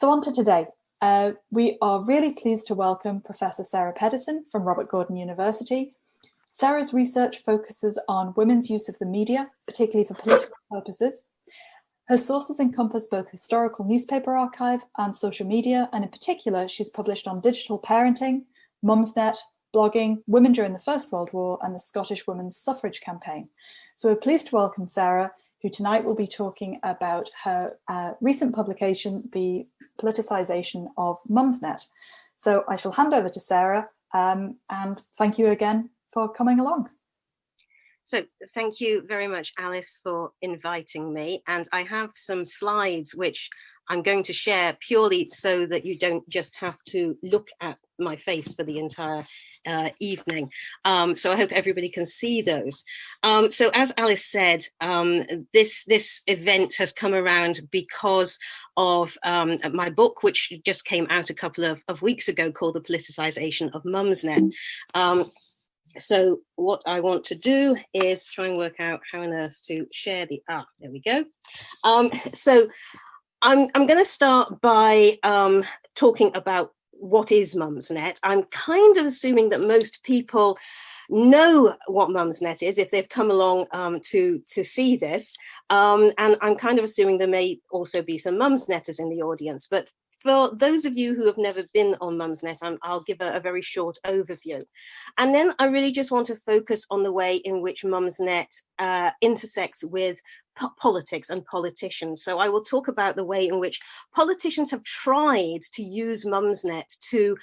So on to today. We are really pleased to welcome Professor Sarah Pedersen from Robert Gordon University. Sarah's research focuses on women's use of the media, particularly for political purposes. Her sources encompass both historical newspaper archive and social media, and in particular, she's published on digital parenting, Mumsnet, blogging, women during the First World War, and the Scottish Women's Suffrage Campaign. So we're pleased to welcome Sarah, who tonight will be talking about her recent publication, The Politicization of Mumsnet. So I shall hand over to Sarah, and thank you again for coming along. So thank you very much, Alice, for inviting me. And I have some slides which I'm going to share purely so that you don't just have to look at my face for the entire evening. So I hope everybody can see those. So as Alice said, this event has come around because of my book, which just came out a couple of weeks ago, called The Politicization of Mumsnet. So what I want to do is try and work out how on earth to share the, there we go. So I'm going to start by talking about what is Mumsnet. I'm kind of assuming that most people know what Mumsnet is if they've come along to see this. And I'm kind of assuming there may also be some Mumsnetters in the audience. But for those of you who have never been on Mumsnet, I'll give a very short overview. And then I really just want to focus on the way in which Mumsnet intersects with politics and politicians. So I will talk about the way in which politicians have tried to use Mumsnet to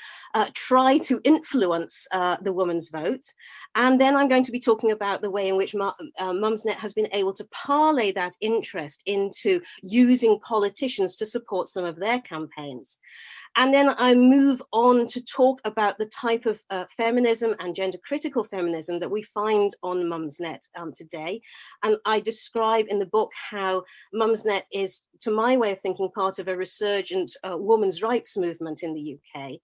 try to influence the woman's vote. And then I'm going to be talking about the way in which Mumsnet has been able to parlay that interest into using politicians to support some of their campaigns. And then I move on to talk about the type of feminism and gender critical feminism that we find on Mumsnet today. And I describe in the book how Mumsnet is, to my way of thinking, part of a resurgent women's rights movement in the UK.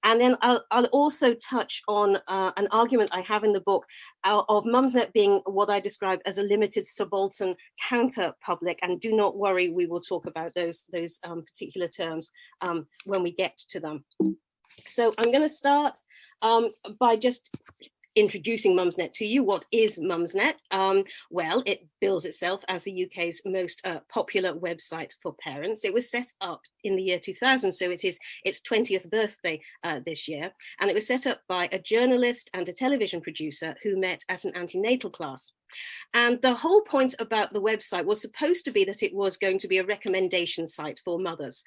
And then I'll also touch on an argument I have in the book of Mumsnet being what I describe as a limited subaltern counterpublic. And do not worry, we will talk about those particular terms when we get to them. So I'm going to start by just introducing Mumsnet to you. What is Mumsnet? Well, it bills itself as the UK's most popular website for parents. It was set up in the year 2000, so it is its 20th birthday this year. And it was set up by a journalist and a television producer who met at an antenatal class. And the whole point about the website was supposed to be that it was going to be a recommendation site for mothers.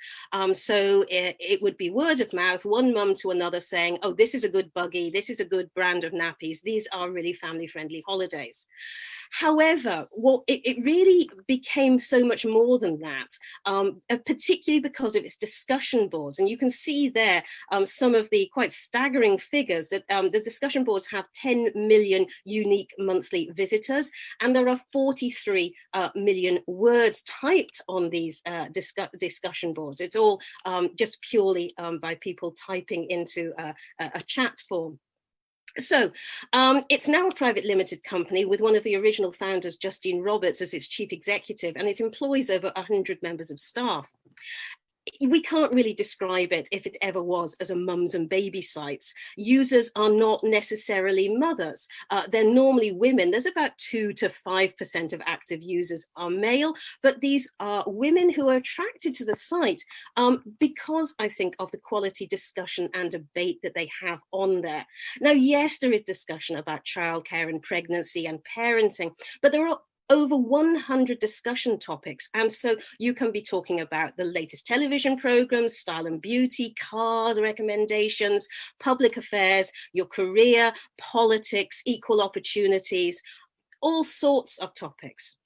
So it would be word of mouth, one mum to another saying, oh, this is a good buggy, this is a good brand of nappies, these are really family-friendly holidays. However, it really became so much more than that, particularly because of its discussion boards. And you can see there some of the quite staggering figures that the discussion boards have 10 million unique monthly visitors, and there are 43 million words typed on these discussion boards. It's all just purely by people typing into a chat form. So it's now a private limited company with one of the original founders, Justine Roberts, as its chief executive, and it employs over 100 members of staff. We can't really describe it, if it ever was, as a mums and baby sites. Users are not necessarily mothers. They're normally women. There's about 2 to 5% of active users are male, but these are women who are attracted to the site because, I think, of the quality discussion and debate that they have on there. Now, yes, there is discussion about childcare and pregnancy and parenting, but there are over 100 discussion topics. And so you can be talking about the latest television programs, style and beauty, cars recommendations, public affairs, your career, politics, equal opportunities, all sorts of topics.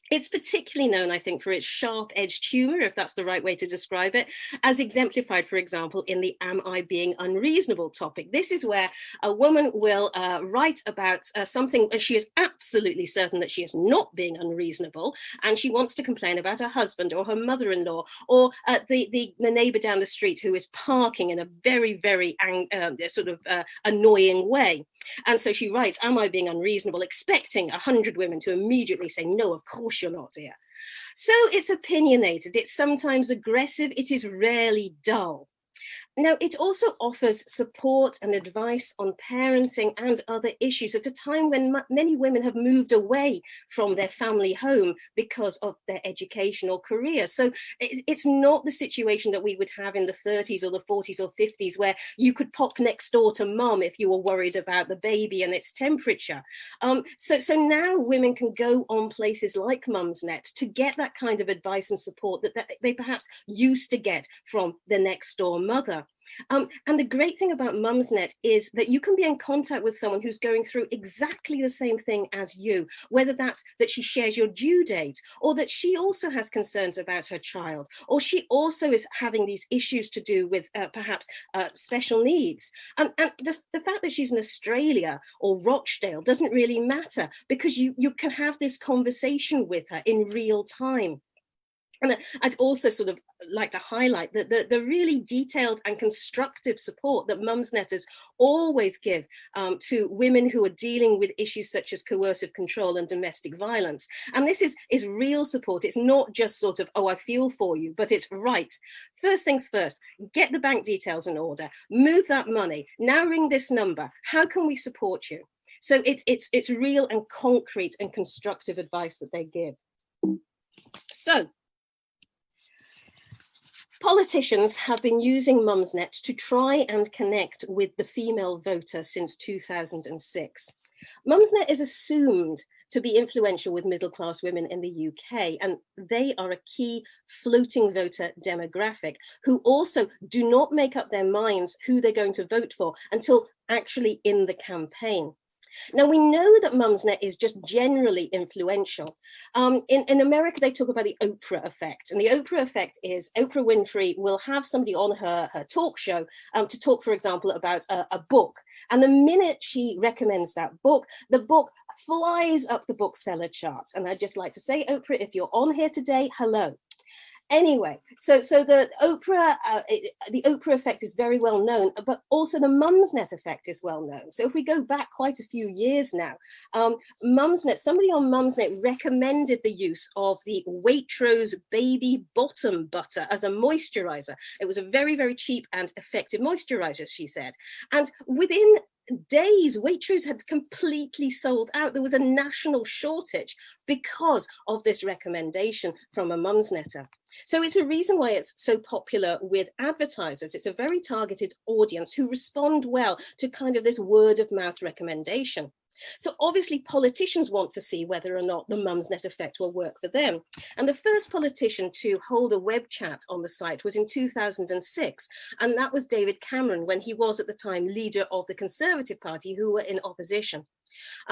It's particularly known, I think, for its sharp-edged humor, if that's the right way to describe it, as exemplified, for example, in the "Am I Being Unreasonable" topic. This is where a woman will write about something she is absolutely certain that she is not being unreasonable, and she wants to complain about her husband or her mother-in-law or the neighbour down the street who is parking in a very, very annoying way. And so she writes, "Am I being unreasonable?" expecting 100 women to immediately say, "No, of course you're not, dear." So it's opinionated, it's sometimes aggressive, it is rarely dull. Now, it also offers support and advice on parenting and other issues at a time when many women have moved away from their family home because of their education or career. So it's not the situation that we would have in the 30s or the 40s or 50s, where you could pop next door to mum if you were worried about the baby and its temperature. So now women can go on places like Mumsnet to get that kind of advice and support that they perhaps used to get from the next door mother. And the great thing about Mumsnet is that you can be in contact with someone who's going through exactly the same thing as you, whether that's that she shares your due date, or that she also has concerns about her child, or she also is having these issues to do with perhaps special needs. And the fact that she's in Australia or Rochdale doesn't really matter, because you can have this conversation with her in real time. And I'd also sort of like to highlight that the really detailed and constructive support that Mumsnetters always give to women who are dealing with issues such as coercive control and domestic violence. And this is real support. It's not just sort of, oh, I feel for you, but it's right. First things first, get the bank details in order, move that money, now ring this number. How can we support you? So it's real and concrete and constructive advice that they give. So, politicians have been using Mumsnet to try and connect with the female voter since 2006. Mumsnet is assumed to be influential with middle-class women in the UK, and they are a key floating voter demographic who also do not make up their minds who they're going to vote for until actually in the campaign. Now, we know that Mumsnet is just generally influential. In America, they talk about the Oprah effect. And the Oprah effect is Oprah Winfrey will have somebody on her talk show to talk, for example, about a book. And the minute she recommends that book, the book flies up the bookseller chart. And I'd just like to say, Oprah, if you're on here today, hello. Anyway, so the Oprah effect is very well known, but also the Mumsnet effect is well known. So if we go back quite a few years now, Mumsnet, somebody on Mumsnet recommended the use of the Waitrose baby bottom butter as a moisturizer. It was a very, very cheap and effective moisturizer, she said. And within days, Waitrose had completely sold out. There was a national shortage because of this recommendation from a Mumsnetter. So it's a reason why it's so popular with advertisers. It's a very targeted audience who respond well to kind of this word of mouth recommendation. So obviously politicians want to see whether or not the Mumsnet effect will work for them. And the first politician to hold a web chat on the site was in 2006. And that was David Cameron, when he was at the time leader of the Conservative Party, who were in opposition.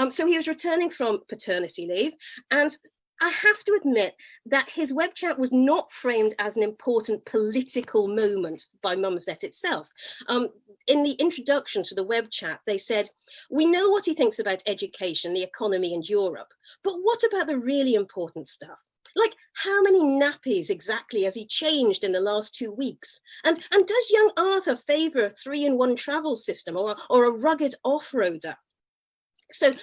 So he was returning from paternity leave, and I have to admit that his web chat was not framed as an important political moment by Mumsnet itself. In the introduction to the web chat, they said, "We know what he thinks about education, the economy, and Europe, but what about the really important stuff? Like, how many nappies exactly has he changed in the last 2 weeks? And does young Arthur favour a 3-in-1 travel system or a rugged off-roader?" So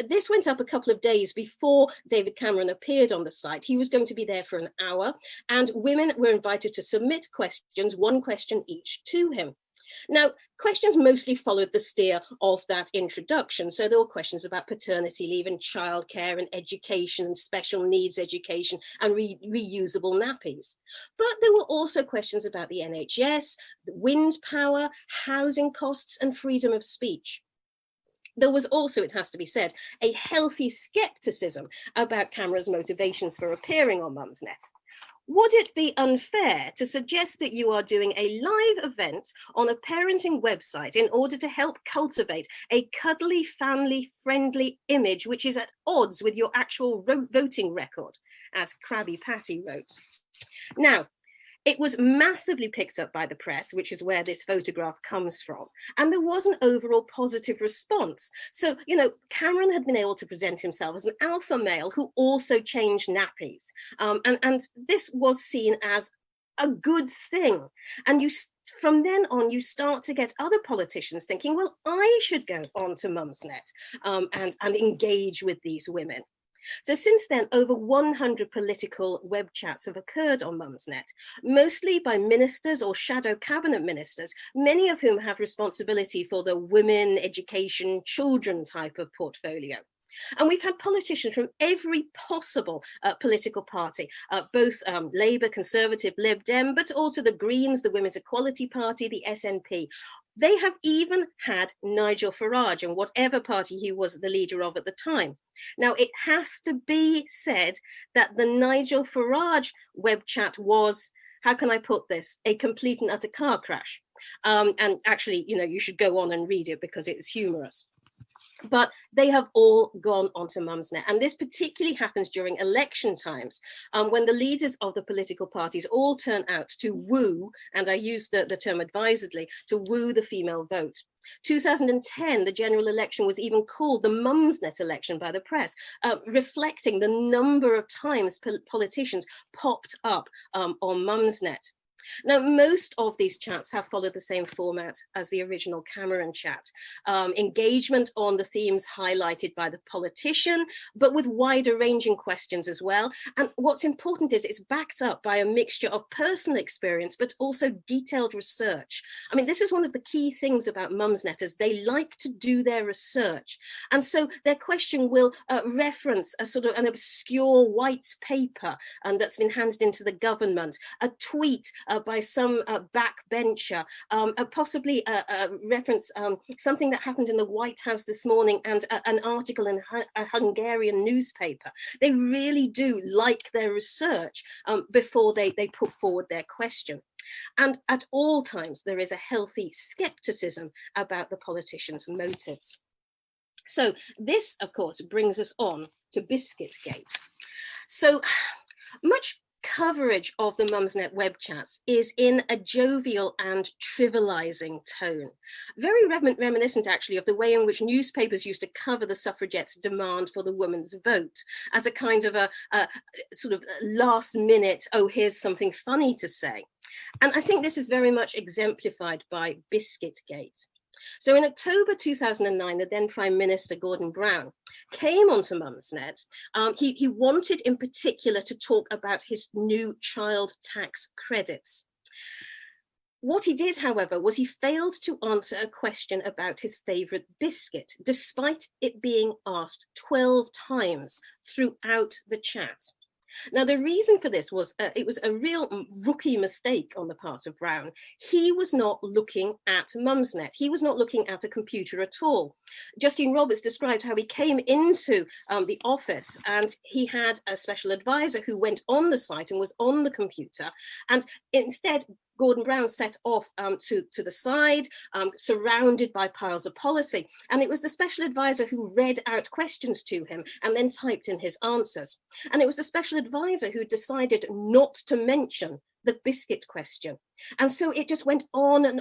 this went up a couple of days before David Cameron appeared on the site. He was going to be there for an hour, and women were invited to submit questions, one question each, to him. Now, questions mostly followed the steer of that introduction. So there were questions about paternity leave and childcare and education and special needs education and reusable nappies. But there were also questions about the NHS, wind power, housing costs, and freedom of speech. There was also, it has to be said, a healthy skepticism about Cameron's motivations for appearing on Mumsnet. Would it be unfair to suggest that you are doing a live event on a parenting website in order to help cultivate a cuddly, family-friendly image which is at odds with your actual voting record, as Krabby Patty wrote? Now, it was massively picked up by the press, which is where this photograph comes from. And there was an overall positive response. So, you know, Cameron had been able to present himself as an alpha male who also changed nappies. And this was seen as a good thing. And from then on, you start to get other politicians thinking, well, I should go on to Mumsnet and engage with these women. So since then, over 100 political web chats have occurred on Mumsnet, mostly by ministers or shadow cabinet ministers, many of whom have responsibility for the women, education, children type of portfolio. And we've had politicians from every possible political party, both Labour, Conservative, Lib Dem, but also the Greens, the Women's Equality Party, the SNP. They have even had Nigel Farage, and whatever party he was the leader of at the time. Now, it has to be said that the Nigel Farage web chat was, how can I put this, a complete and utter car crash. And actually, you know, you should go on and read it because it's humorous. But they have all gone onto Mumsnet. And this particularly happens during election times, when the leaders of the political parties all turn out to woo, and I use the term advisedly, to woo the female vote. 2010, the general election was even called the Mumsnet election by the press, reflecting the number of times politicians popped up on Mumsnet. Now, most of these chats have followed the same format as the original Cameron chat. Engagement on the themes highlighted by the politician, but with wider ranging questions as well. And what's important is it's backed up by a mixture of personal experience, but also detailed research. I mean, this is one of the key things about Mumsnetters. They like to do their research. And so their question will reference a sort of an obscure white paper that's been handed into the government, a tweet by some backbencher, possibly reference something that happened in the White House this morning, and an article in a Hungarian newspaper. They really do like their research before they put forward their question. And at all times, there is a healthy skepticism about the politicians' motives. So this, of course, brings us on to Biscuit Gate. So much coverage of the Mumsnet web chats is in a jovial and trivializing tone, very reminiscent actually of the way in which newspapers used to cover the suffragettes' demand for the woman's vote as a kind of a sort of last minute, oh, here's something funny to say. And I think this is very much exemplified by Biscuit Gate. So in October 2009, the then Prime Minister Gordon Brown came onto Mumsnet. He wanted in particular to talk about his new child tax credits. What he did, however, was he failed to answer a question about his favourite biscuit, despite it being asked 12 times throughout the chat. Now, the reason for this was it was a real rookie mistake on the part of Brown. He was not looking at Mumsnet. He was not looking at a computer at all. Justine Roberts described how he came into the office and he had a special advisor who went on the site and was on the computer. And instead, Gordon Brown set off to the side, surrounded by piles of policy. And it was the special advisor who read out questions to him and then typed in his answers. And it was the special advisor who decided not to mention the biscuit question. And so it just went on,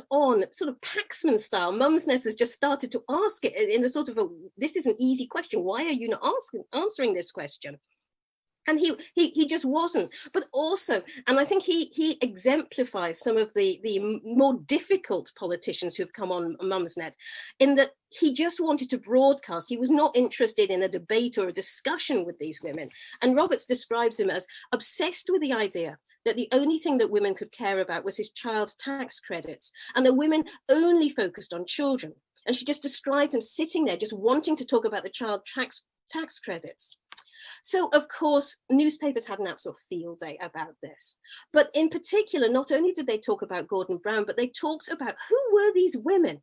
sort of Paxman style. Mumsnet has just started to ask it in a sort of this is an easy question. Why are you not answering this question? And he just wasn't. But also, and I think he exemplifies some of the more difficult politicians who've come on Mumsnet, in that he just wanted to broadcast. He was not interested in a debate or a discussion with these women. And Roberts describes him as obsessed with the idea that the only thing that women could care about was his child tax credits, and that women only focused on children. And she just described him sitting there just wanting to talk about the child tax credits. So, of course, newspapers had an absolute field day about this. But in particular, not only did they talk about Gordon Brown, but they talked about who were these women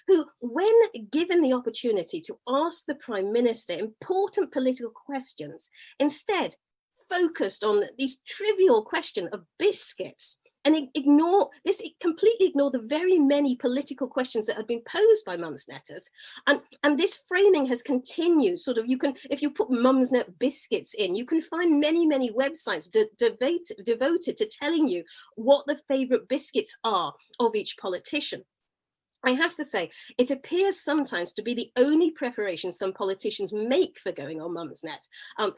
who, when given the opportunity to ask the Prime Minister important political questions, instead focused on this trivial question of biscuits, and it completely ignored the very many political questions that had been posed by Mumsnetters. And this framing has continued. Sort of, you can, if you put Mumsnet biscuits in, you can find many, many websites devoted to telling you what the favorite biscuits are of each politician. I have to say, it appears sometimes to be the only preparation some politicians make for going on Mumsnet,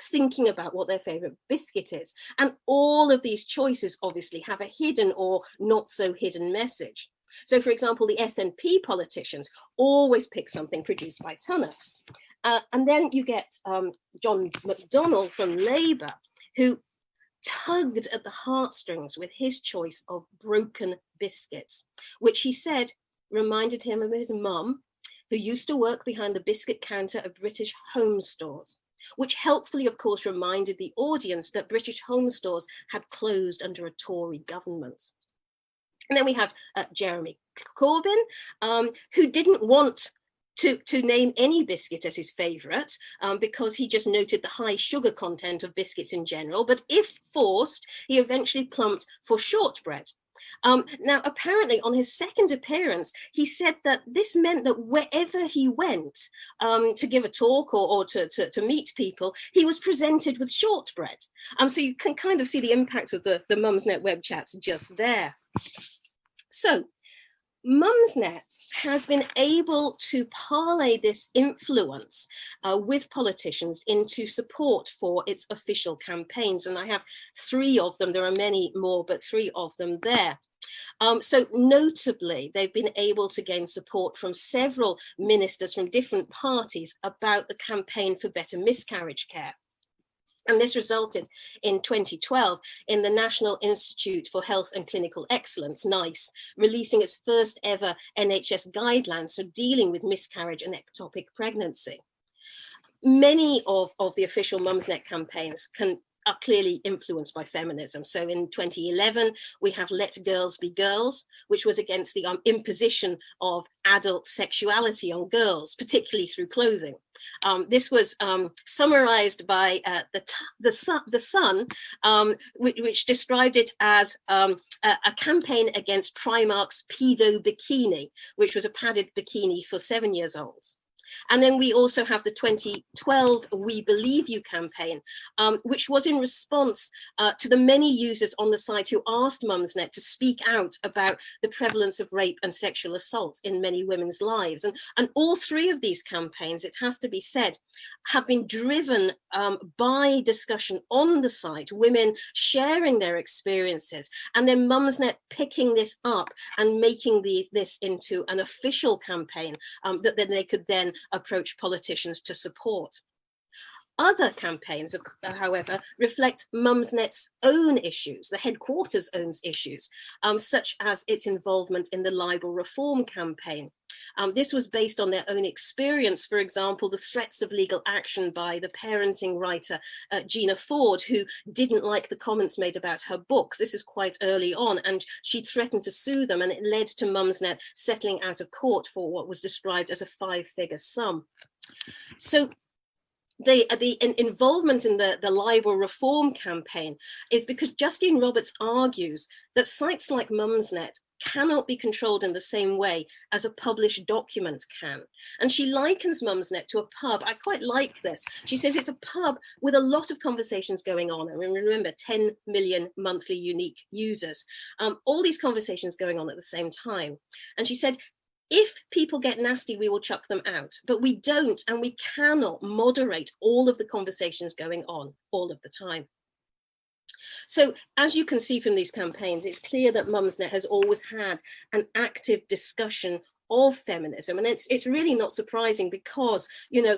thinking about what their favourite biscuit is. And all of these choices obviously have a hidden or not so hidden message. So, for example, the SNP politicians always pick something produced by Tunnocks. And then you get John McDonnell from Labour, who tugged at the heartstrings with his choice of broken biscuits, which he said reminded him of his mum, who used to work behind the biscuit counter of British home stores, which helpfully, of course, reminded the audience that British home stores had closed under a Tory government. And then we have Jeremy Corbyn, who didn't want to name any biscuit as his favourite, because he just noted the high sugar content of biscuits in general. But if forced, he eventually plumped for shortbread. Now, apparently on his second appearance, he said that this meant that wherever he went to give a talk or to meet people, he was presented with shortbread. So you can kind of see the impact of the Mumsnet web chats just there. So Mumsnet has been able to parlay this influence with politicians into support for its official campaigns. And I have 3 of them. There are many more, but 3 of them there. So notably, they've been able to gain support from several ministers from different parties about the campaign for better miscarriage care. And this resulted in 2012 in the National Institute for Health and Clinical Excellence, NICE, releasing its first ever NHS guidelines for dealing with miscarriage and ectopic pregnancy. Many of the official Mumsnet campaigns are clearly influenced by feminism. So in 2011, we have Let Girls Be Girls, which was against the imposition of adult sexuality on girls, particularly through clothing. This was summarized by the Sun, which described it as a campaign against Primark's pedo bikini, which was a padded bikini for 7-year-olds. And then we also have the 2012 We Believe You campaign, which was in response to the many users on the site who asked Mumsnet to speak out about the prevalence of rape and sexual assault in many women's lives. And all 3 of these campaigns, it has to be said, have been driven by discussion on the site, women sharing their experiences, and then Mumsnet picking this up and making this into an official campaign that then they could then approach politicians to support. Other campaigns, however, reflect Mumsnet's own issues, the headquarters' own issues, such as its involvement in the libel reform campaign. This was based on their own experience, for example, the threats of legal action by the parenting writer Gina Ford, who didn't like the comments made about her books. This is quite early on, and she threatened to sue them, and it led to Mumsnet settling out of court for what was described as a 5-figure sum. So the involvement in the libel reform campaign is because Justine Roberts argues that sites like Mumsnet cannot be controlled in the same way as a published document can. And she likens Mumsnet to a pub. I quite like this. She says it's a pub with a lot of conversations going on. And remember, 10 million monthly unique users, all these conversations going on at the same time. And she said, if people get nasty, we will chuck them out, but we don't, and we cannot moderate all of the conversations going on all of the time. So as you can see from these campaigns, it's clear that Mumsnet has always had an active discussion of feminism. And it's really not surprising because, you know,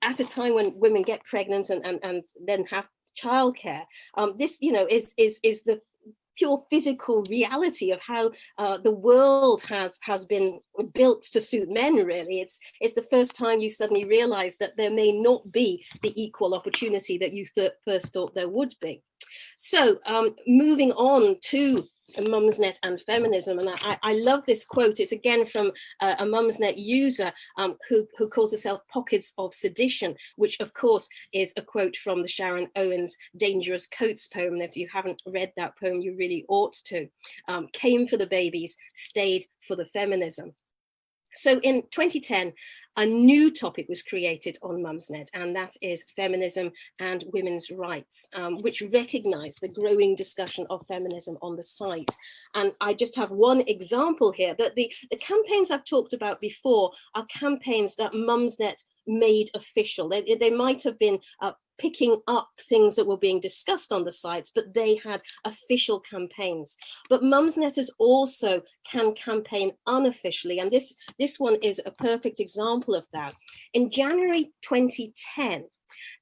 at a time when women get pregnant and then have childcare, this, you know, is the pure physical reality of how the world has been built to suit men, really. It's the first time you suddenly realize that there may not be the equal opportunity that you first thought there would be. So moving on to Mumsnet and feminism, and I love this quote. It's again from a Mumsnet user who calls herself Pockets of Sedition, which of course is a quote from the Sharon Owens Dangerous Coats poem. And if you haven't read that poem, you really ought to. Came for the babies, stayed for the feminism. So in 2010, a new topic was created on Mumsnet, and that is feminism and women's rights, which recognise the growing discussion of feminism on the site. And I just have one example here, that the campaigns I've talked about before are campaigns that Mumsnet made official. They might have been picking up things that were being discussed on the sites, but they had official campaigns. But Mumsnetters also can campaign unofficially, and this one is a perfect example of that. In January 2010,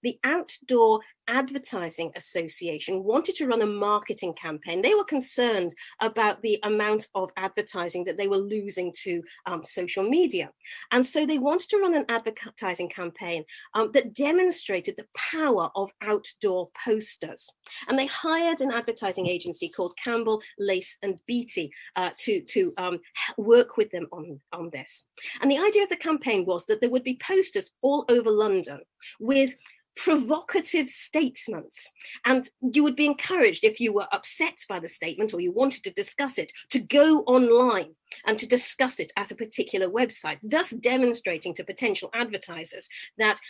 the Outdoor Advertising Association wanted to run a marketing campaign. They were concerned about the amount of advertising that they were losing to social media. And so they wanted to run an advertising campaign that demonstrated the power of outdoor posters. And they hired an advertising agency called Campbell, Lace and Beattie to work with them on this. And the idea of the campaign was that there would be posters all over London with provocative statements, and you would be encouraged, if you were upset by the statement or you wanted to discuss it, to go online and to discuss it at a particular website, thus demonstrating to potential advertisers that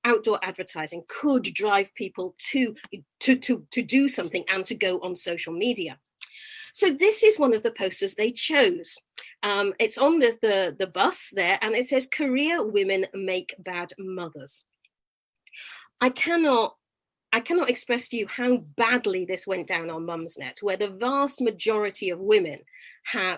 outdoor advertising could drive people to do something and to go on social media. So this is one of the posters they chose. It's on the bus there, and it says, "Career women make bad mothers." I cannot express to you how badly this went down on Mumsnet, where the vast majority of women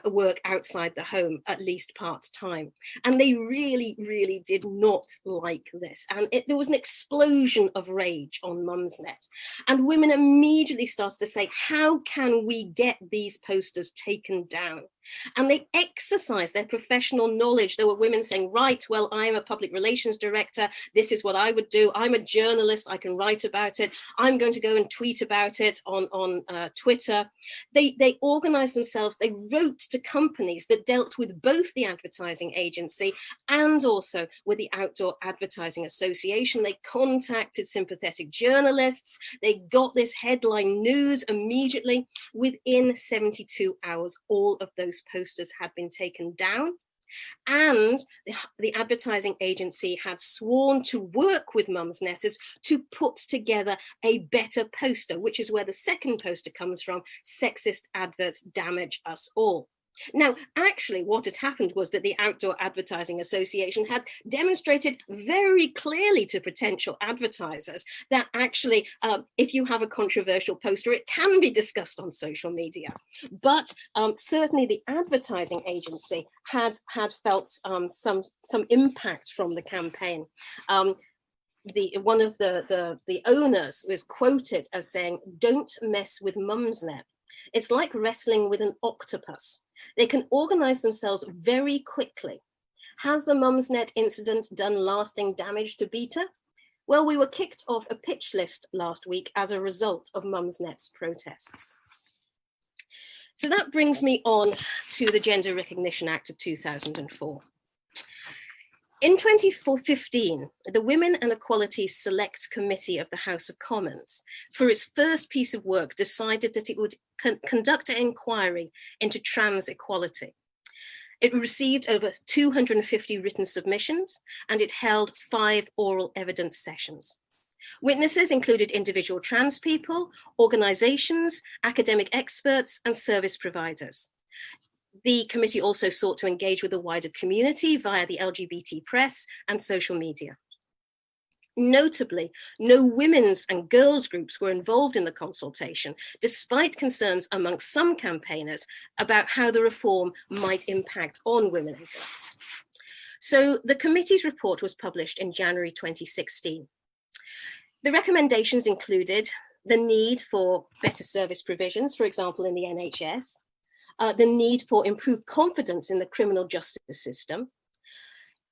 work outside the home, at least part-time. And they really, really did not like this. And there was an explosion of rage on Mumsnet. And women immediately started to say, how can we get these posters taken down? And they exercised their professional knowledge. There were women saying, right, well, I'm a public relations director. This is what I would do. I'm a journalist. I can write about it. I'm going to go and tweet about it on Twitter. They organized themselves. They wrote to companies that dealt with both the advertising agency and also with the Outdoor Advertising Association. They contacted sympathetic journalists. They got this headline news immediately. Within 72 hours, all of those posters had been taken down, and the advertising agency had sworn to work with Mumsnetters to put together a better poster, which is where the second poster comes from: "Sexist adverts damage us all." Now, actually, what had happened was that the Outdoor Advertising Association had demonstrated very clearly to potential advertisers that actually, if you have a controversial poster, it can be discussed on social media. But certainly the advertising agency had felt some impact from the campaign. One of the owners was quoted as saying, "Don't mess with Mumsnet. It's like wrestling with an octopus. They can organize themselves very quickly. Has the Mumsnet incident done lasting damage to Beta? Well, we were kicked off a pitch list last week as a result of Mumsnet's protests." So that brings me on to the Gender Recognition Act of 2004. In 2015, the Women and Equality Select Committee of the House of Commons, for its first piece of work, decided that it would conduct an inquiry into trans equality. It received over 250 written submissions, and it held 5 oral evidence sessions. Witnesses included individual trans people, organizations, academic experts, and service providers. The committee also sought to engage with the wider community via the LGBT press and social media. Notably, no women's and girls' groups were involved in the consultation, despite concerns amongst some campaigners about how the reform might impact on women and girls. So the committee's report was published in January 2016. The recommendations included the need for better service provisions, for example, in the NHS, the need for improved confidence in the criminal justice system.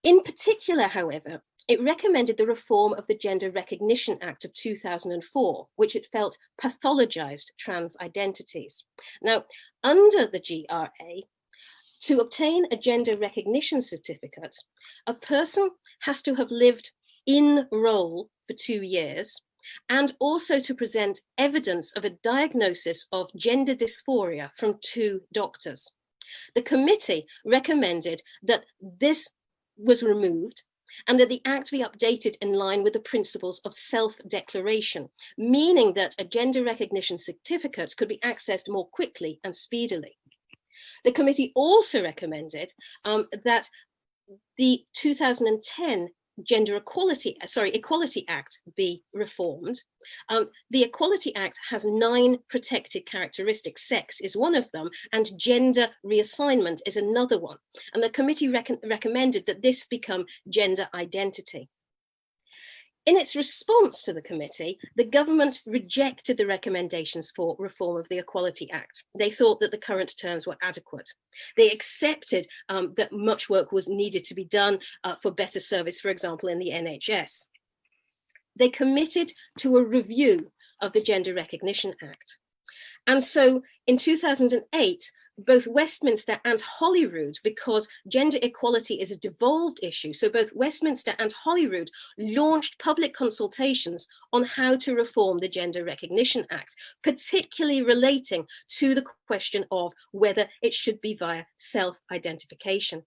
In particular, however, it recommended the reform of the Gender Recognition Act of 2004, which it felt pathologized trans identities. Now, under the GRA, to obtain a gender recognition certificate, a person has to have lived in role for 2 years, and also to present evidence of a diagnosis of gender dysphoria from 2 doctors. The committee recommended that this was removed and that the Act be updated in line with the principles of self-declaration, meaning that a gender recognition certificate could be accessed more quickly and speedily. The committee also recommended that the 2010 Equality Act be reformed. The Equality Act has 9 protected characteristics. Sex is one of them, and gender reassignment is another one. And the committee recommended that this become gender identity. In its response to the committee, the government rejected the recommendations for reform of the Equality Act. They thought that the current terms were adequate. They accepted that much work was needed to be done for better service, for example, in the NHS. They committed to a review of the Gender Recognition Act. And so in 2008, both Westminster and Holyrood, because gender equality is a devolved issue, so both Westminster and Holyrood launched public consultations on how to reform the Gender Recognition Act, particularly relating to the question of whether it should be via self-identification.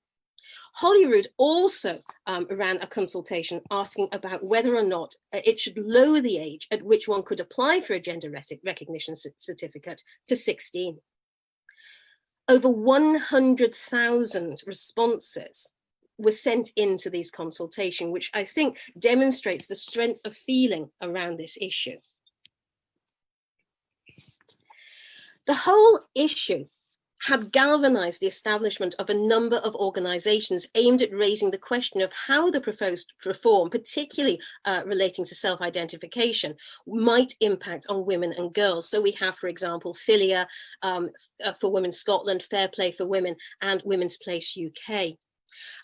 Holyrood also ran a consultation asking about whether or not it should lower the age at which one could apply for a gender recognition certificate to 16. Over 100,000 responses were sent into these consultations, which I think demonstrates the strength of feeling around this issue. The whole issue had galvanized the establishment of a number of organizations aimed at raising the question of how the proposed reform, particularly relating to self-identification, might impact on women and girls. So we have, for example, Filia for Women Scotland, Fair Play for Women, and Women's Place UK.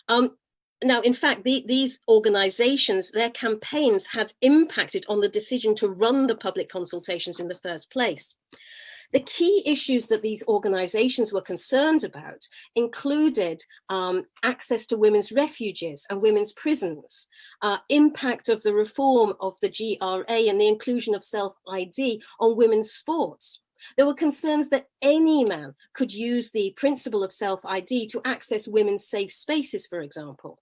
Now, in fact, these organizations, their campaigns had impacted on the decision to run the public consultations in the first place. The key issues that these organizations were concerned about included access to women's refuges and women's prisons, impact of the reform of the GRA and the inclusion of self-ID on women's sports. There were concerns that any man could use the principle of self-ID to access women's safe spaces, for example.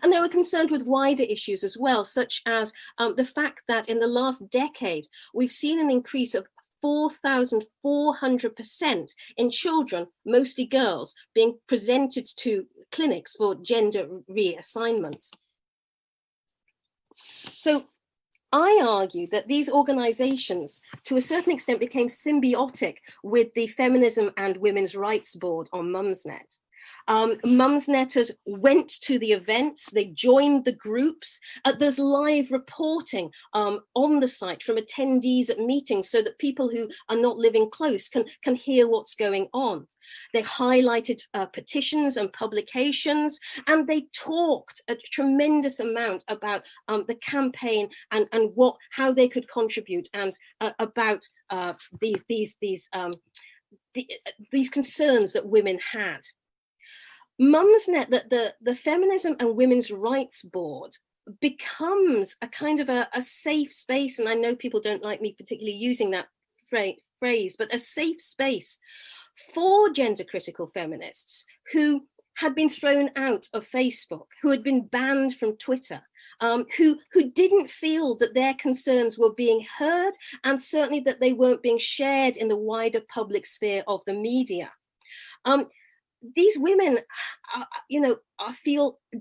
And they were concerned with wider issues as well, such as the fact that in the last decade, we've seen an increase of 4,400% in children, mostly girls, being presented to clinics for gender reassignment. So I argue that these organizations, to a certain extent, became symbiotic with the Feminism and Women's Rights Board on Mumsnet. Mumsnetters went to the events, they joined the groups. There's live reporting on the site from attendees at meetings so that people who are not living close can hear what's going on. They highlighted petitions and publications, and they talked a tremendous amount about the campaign and how they could contribute, and about these concerns that women had. Mumsnet, that the Feminism and Women's Rights Board, becomes a kind of a safe space, and I know people don't like me particularly using that phrase, but a safe space for gender critical feminists who had been thrown out of Facebook, who had been banned from Twitter, who didn't feel that their concerns were being heard, and certainly that they weren't being shared in the wider public sphere of the media. These women,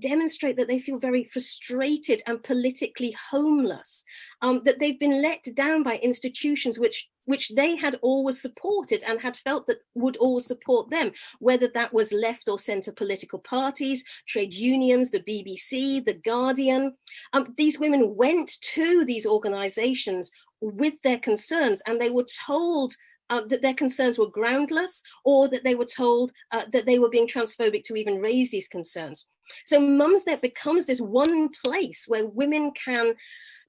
demonstrate that they feel very frustrated and politically homeless, that they've been let down by institutions which they had always supported and had felt that would always support them, whether that was left or centre political parties, trade unions, the BBC, The Guardian. These women went to these organisations with their concerns, and they were told that their concerns were groundless, or that they were told that they were being transphobic to even raise these concerns. So Mumsnet becomes this one place where women can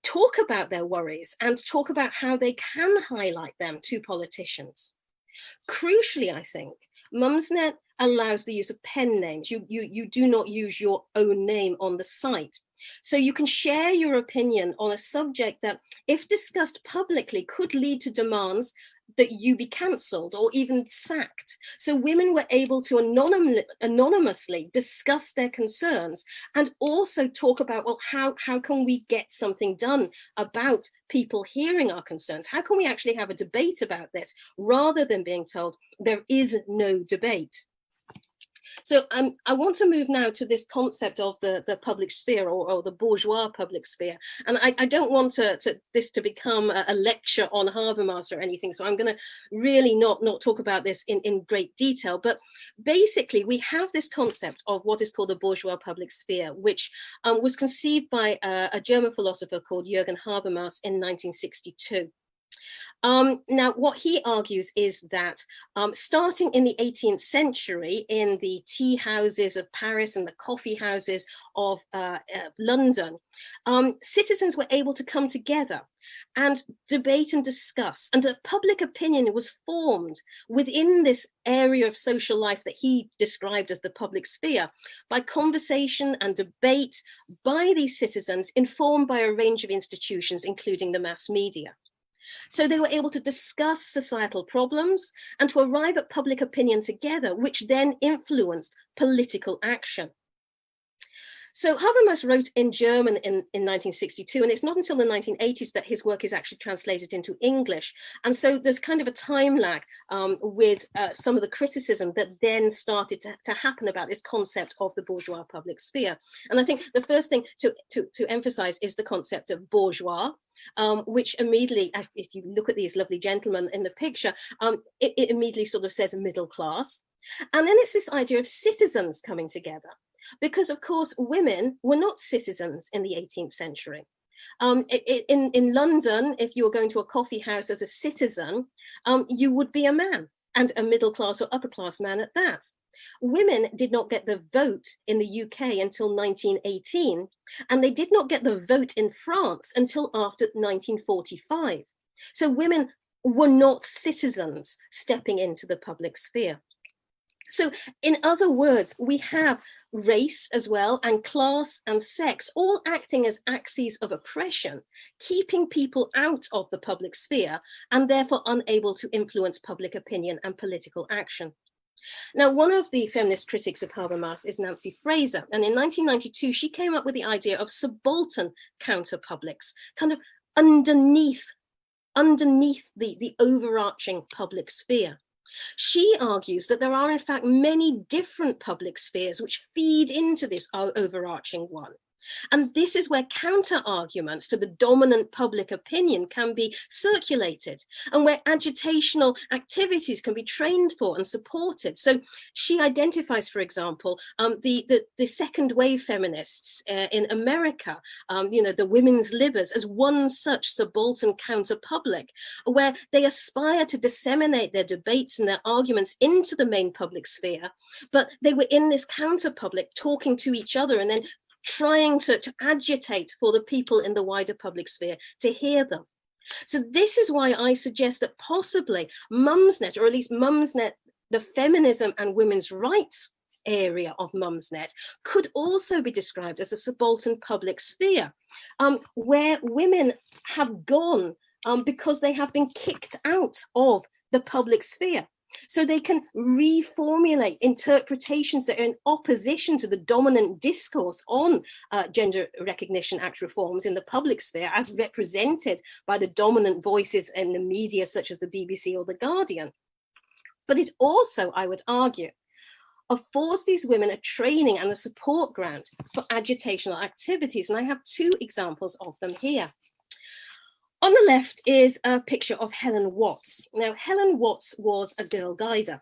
talk about their worries and talk about how they can highlight them to politicians. Crucially, I think, Mumsnet allows the use of pen names. You do not use your own name on the site. So you can share your opinion on a subject that, if discussed publicly, could lead to demands that you be cancelled or even sacked. So women were able to anonymously discuss their concerns, and also talk about, well, how can we get something done about people hearing our concerns? How can we actually have a debate about this, rather than being told there is no debate? So I want to move now to this concept of the public sphere, or the bourgeois public sphere. And I don't want this to become a lecture on Habermas or anything. So I'm going to really not talk about this in great detail. But basically, we have this concept of what is called the bourgeois public sphere, which was conceived by a German philosopher called Jürgen Habermas in 1962. Now, what he argues is that starting in the 18th century, in the tea houses of Paris and the coffee houses of London, citizens were able to come together and debate and discuss, and the public opinion was formed within this area of social life that he described as the public sphere by conversation and debate by these citizens, informed by a range of institutions, including the mass media. So they were able to discuss societal problems and to arrive at public opinion together, which then influenced political action. So Habermas wrote in German in 1962, and it's not until the 1980s that his work is actually translated into English. And so there's kind of a time lag with some of the criticism that then started to happen about this concept of the bourgeois public sphere. And I think the first thing to emphasize is the concept of bourgeois, which immediately, if you look at these lovely gentlemen in the picture, it immediately sort of says middle class. And then it's this idea of citizens coming together. Because, of course, women were not citizens in the 18th century. In London, if you were going to a coffee house as a citizen, you would be a man, and a middle class or upper class man at that. Women did not get the vote in the UK until 1918, and they did not get the vote in France until after 1945. So women were not citizens stepping into the public sphere. So in other words, we have race as well, and class and sex, all acting as axes of oppression, keeping people out of the public sphere and therefore unable to influence public opinion and political action. Now, one of the feminist critics of Habermas is Nancy Fraser. And in 1992, she came up with the idea of subaltern counterpublics, kind of underneath the overarching public sphere. She argues that there are, in fact, many different public spheres which feed into this overarching one. And this is where counter arguments to the dominant public opinion can be circulated, and where agitational activities can be trained for and supported. So she identifies, for example, the second wave feminists in America, the women's libbers, as one such subaltern counter public, where they aspire to disseminate their debates and their arguments into the main public sphere, but they were in this counter public talking to each other and then trying to agitate for the people in the wider public sphere to hear them. So this is why I suggest that possibly Mumsnet, or at least Mumsnet, the feminism and women's rights area of Mumsnet, could also be described as a subaltern public sphere, where women have gone because they have been kicked out of the public sphere. So they can reformulate interpretations that are in opposition to the dominant discourse on Gender Recognition Act reforms in the public sphere, as represented by the dominant voices in the media, such as the BBC or The Guardian. But it also, I would argue, affords these women a training and a support ground for agitational activities. And I have two examples of them here. On the left is a picture of Helen Watts. Now, Helen Watts was a girl guider,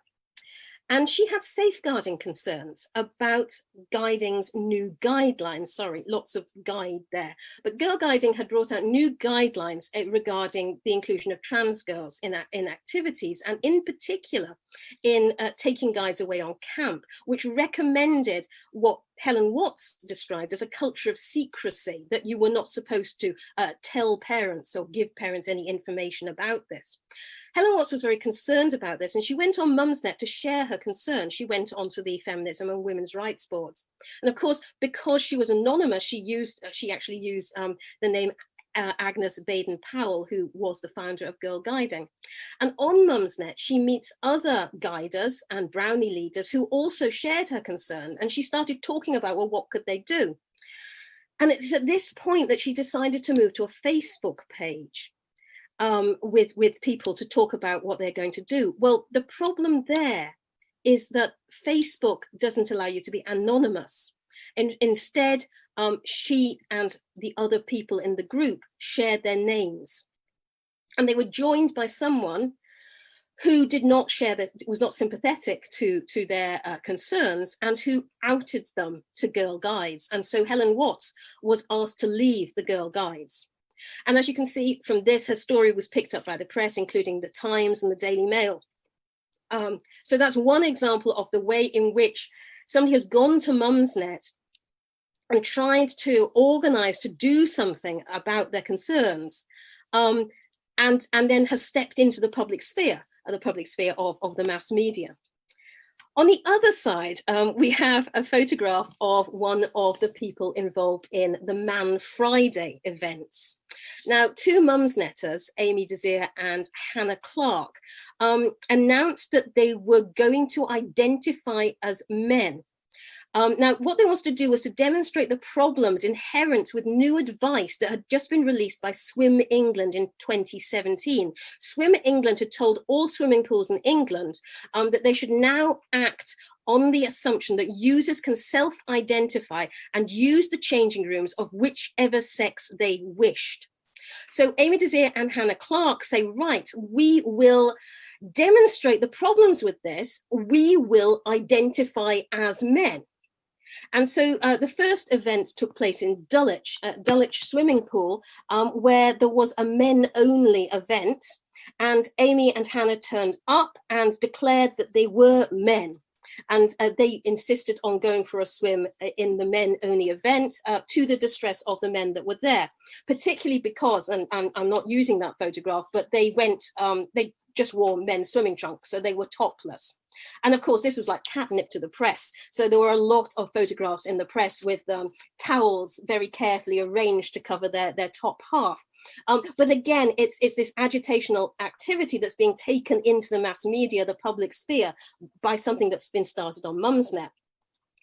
and she had safeguarding concerns about guiding's new guidelines. Sorry, lots of guide there. But Girl Guiding had brought out new guidelines regarding the inclusion of trans girls in activities, and in particular in taking guides away on camp, which recommended what Helen Watts described as a culture of secrecy, that you were not supposed to tell parents or give parents any information about this. Helen Watts was very concerned about this, and she went on Mumsnet to share her concern. She went onto the feminism and women's rights boards. And of course, because she was anonymous, she actually used the name Agnes Baden-Powell, who was the founder of Girl Guiding. And on Mumsnet, she meets other guiders and brownie leaders who also shared her concern. And she started talking about, well, what could they do? And it's at this point that she decided to move to a Facebook page with people to talk about what they're going to do. Well, the problem there is that Facebook doesn't allow you to be anonymous. And instead, she and the other people in the group shared their names. And they were joined by someone who did not share that, was not sympathetic to their concerns, and who outed them to Girl Guides. And so Helen Watts was asked to leave the Girl Guides. And as you can see from this, her story was picked up by the press, including the Times and the Daily Mail. So that's one example of the way in which somebody has gone to Mumsnet and tried to organize to do something about their concerns, and then has stepped into the public sphere of the mass media. On the other side, we have a photograph of one of the people involved in the Man Friday events. Now, two Mumsnetters, Amy Desir and Hannah Clark, announced that they were going to identify as men. Now, what they wanted to do was to demonstrate the problems inherent with new advice that had just been released by Swim England in 2017. Swim England had told all swimming pools in England that they should now act on the assumption that users can self-identify and use the changing rooms of whichever sex they wished. So Amy Desir and Hannah Clark say, right, we will demonstrate the problems with this. We will identify as men. And so the first event took place in Dulwich swimming pool, where there was a men-only event, and Amy and Hannah turned up and declared that they were men. And they insisted on going for a swim in the men-only event, to the distress of the men that were there, particularly because, and I'm not using that photograph, but they went, they just wore men's swimming trunks, so they were topless. And of course, this was like catnip to the press. So there were a lot of photographs in the press with towels very carefully arranged to cover their top half. But again, it's this agitational activity that's being taken into the mass media, the public sphere, by something that's been started on Mumsnet.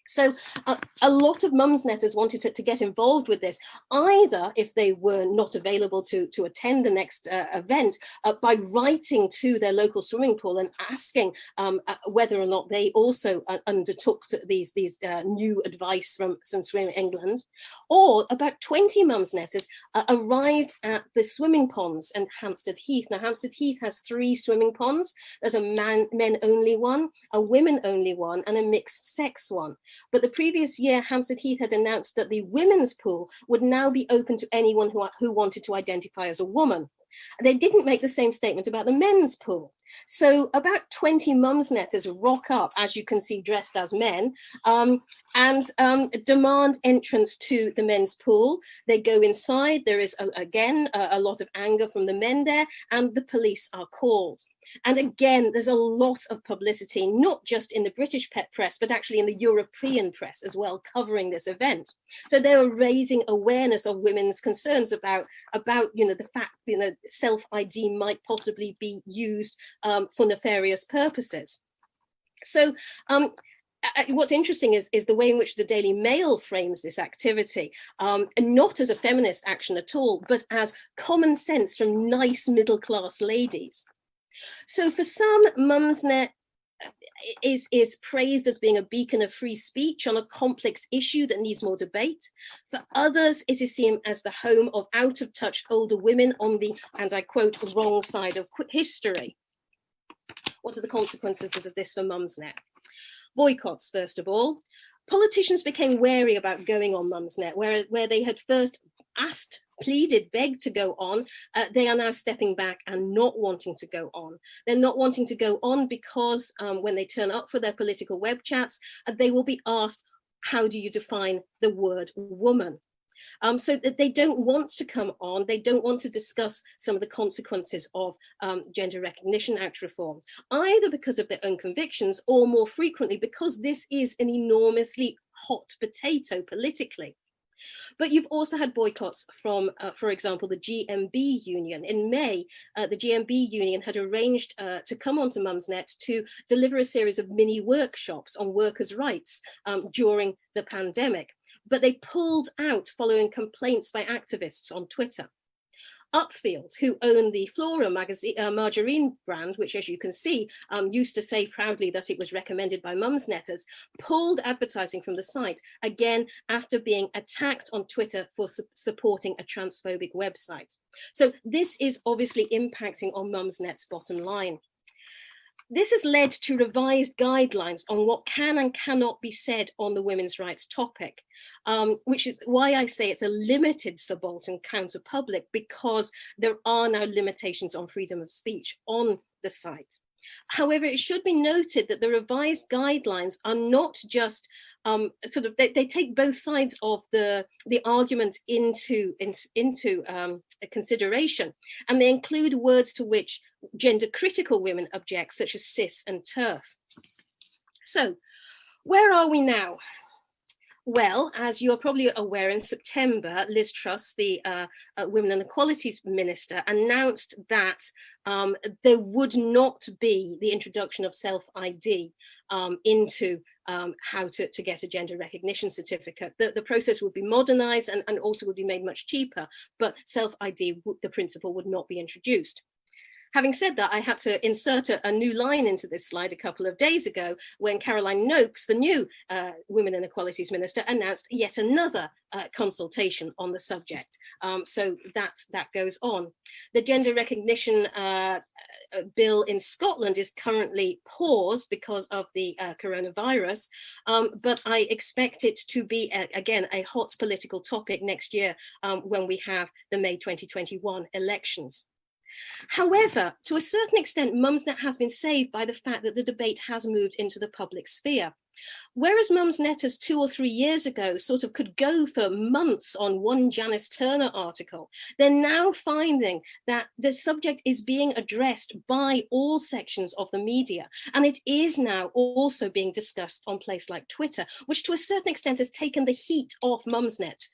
So a lot of Mumsnetters wanted to get involved with this, either if they were not available to attend the next event, by writing to their local swimming pool and asking whether or not they also undertook these new advice from Swim England. Or about 20 Mumsnetters arrived at the swimming ponds in Hampstead Heath. Now, Hampstead Heath has 3 swimming ponds. There's a men-only one, a women-only one, and a mixed-sex one. But the previous year, Hampstead Heath had announced that the women's pool would now be open to anyone who wanted to identify as a woman. They didn't make the same statement about the men's pool. So about 20 Mumsnetters rock up, as you can see, dressed as men, and demand entrance to the men's pool. They go inside. There is, again, a lot of anger from the men there, and the police are called. And again, there's a lot of publicity, not just in the British press, but actually in the European press as well, covering this event. So they were raising awareness of women's concerns about the fact, self-ID might possibly be used for nefarious purposes. So what's interesting is the way in which the Daily Mail frames this activity, and not as a feminist action at all, but as common sense from nice middle-class ladies. So for some, Mumsnet is praised as being a beacon of free speech on a complex issue that needs more debate. For others, it is seen as the home of out-of-touch older women on the, and I quote, wrong side of history. What are the consequences of this for Mumsnet? Boycotts, first of all. Politicians became wary about going on Mumsnet, where they had first asked, pleaded, begged to go on. They are now stepping back and not wanting to go on. They're not wanting to go on because when they turn up for their political web chats, they will be asked, how do you define the word woman? So that they don't want to come on, they don't want to discuss some of the consequences of Gender Recognition Act reform, either because of their own convictions or more frequently because this is an enormously hot potato politically. But you've also had boycotts from, for example, the GMB union. In May, the GMB union had arranged to come onto Mumsnet to deliver a series of mini workshops on workers' rights during the pandemic. But they pulled out following complaints by activists on Twitter. Upfield, who own the Flora magazine, margarine brand, which, as you can see, used to say proudly that it was recommended by Mumsnetters, pulled advertising from the site, again, after being attacked on Twitter for supporting a transphobic website. So this is obviously impacting on Mumsnet's bottom line. This has led to revised guidelines on what can and cannot be said on the women's rights topic, which is why I say it's a limited subaltern counterpublic, because there are now limitations on freedom of speech on the site. However, it should be noted that the revised guidelines are not just they take both sides of the argument into consideration, and they include words to which gender critical women object, such as cis and TERF. So where are we now? Well, as you're probably aware, in September, Liz Truss, the Women and Equalities Minister, announced that there would not be the introduction of self-ID into how to get a gender recognition certificate. The process would be modernized and also would be made much cheaper, but self-ID, the principle, would not be introduced. Having said that, I had to insert a new line into this slide a couple of days ago when Caroline Noakes, the new Women and Equalities Minister, announced yet another consultation on the subject. So that goes on. The gender recognition bill in Scotland is currently paused because of the coronavirus, but I expect it to be, again, a hot political topic next year when we have the May 2021 elections. However, to a certain extent, Mumsnet has been saved by the fact that the debate has moved into the public sphere. Whereas Mumsnetters 2 or 3 years ago sort of could go for months on one Janice Turner article, they're now finding that the subject is being addressed by all sections of the media. And it is now also being discussed on places like Twitter, which to a certain extent has taken the heat off Mumsnet.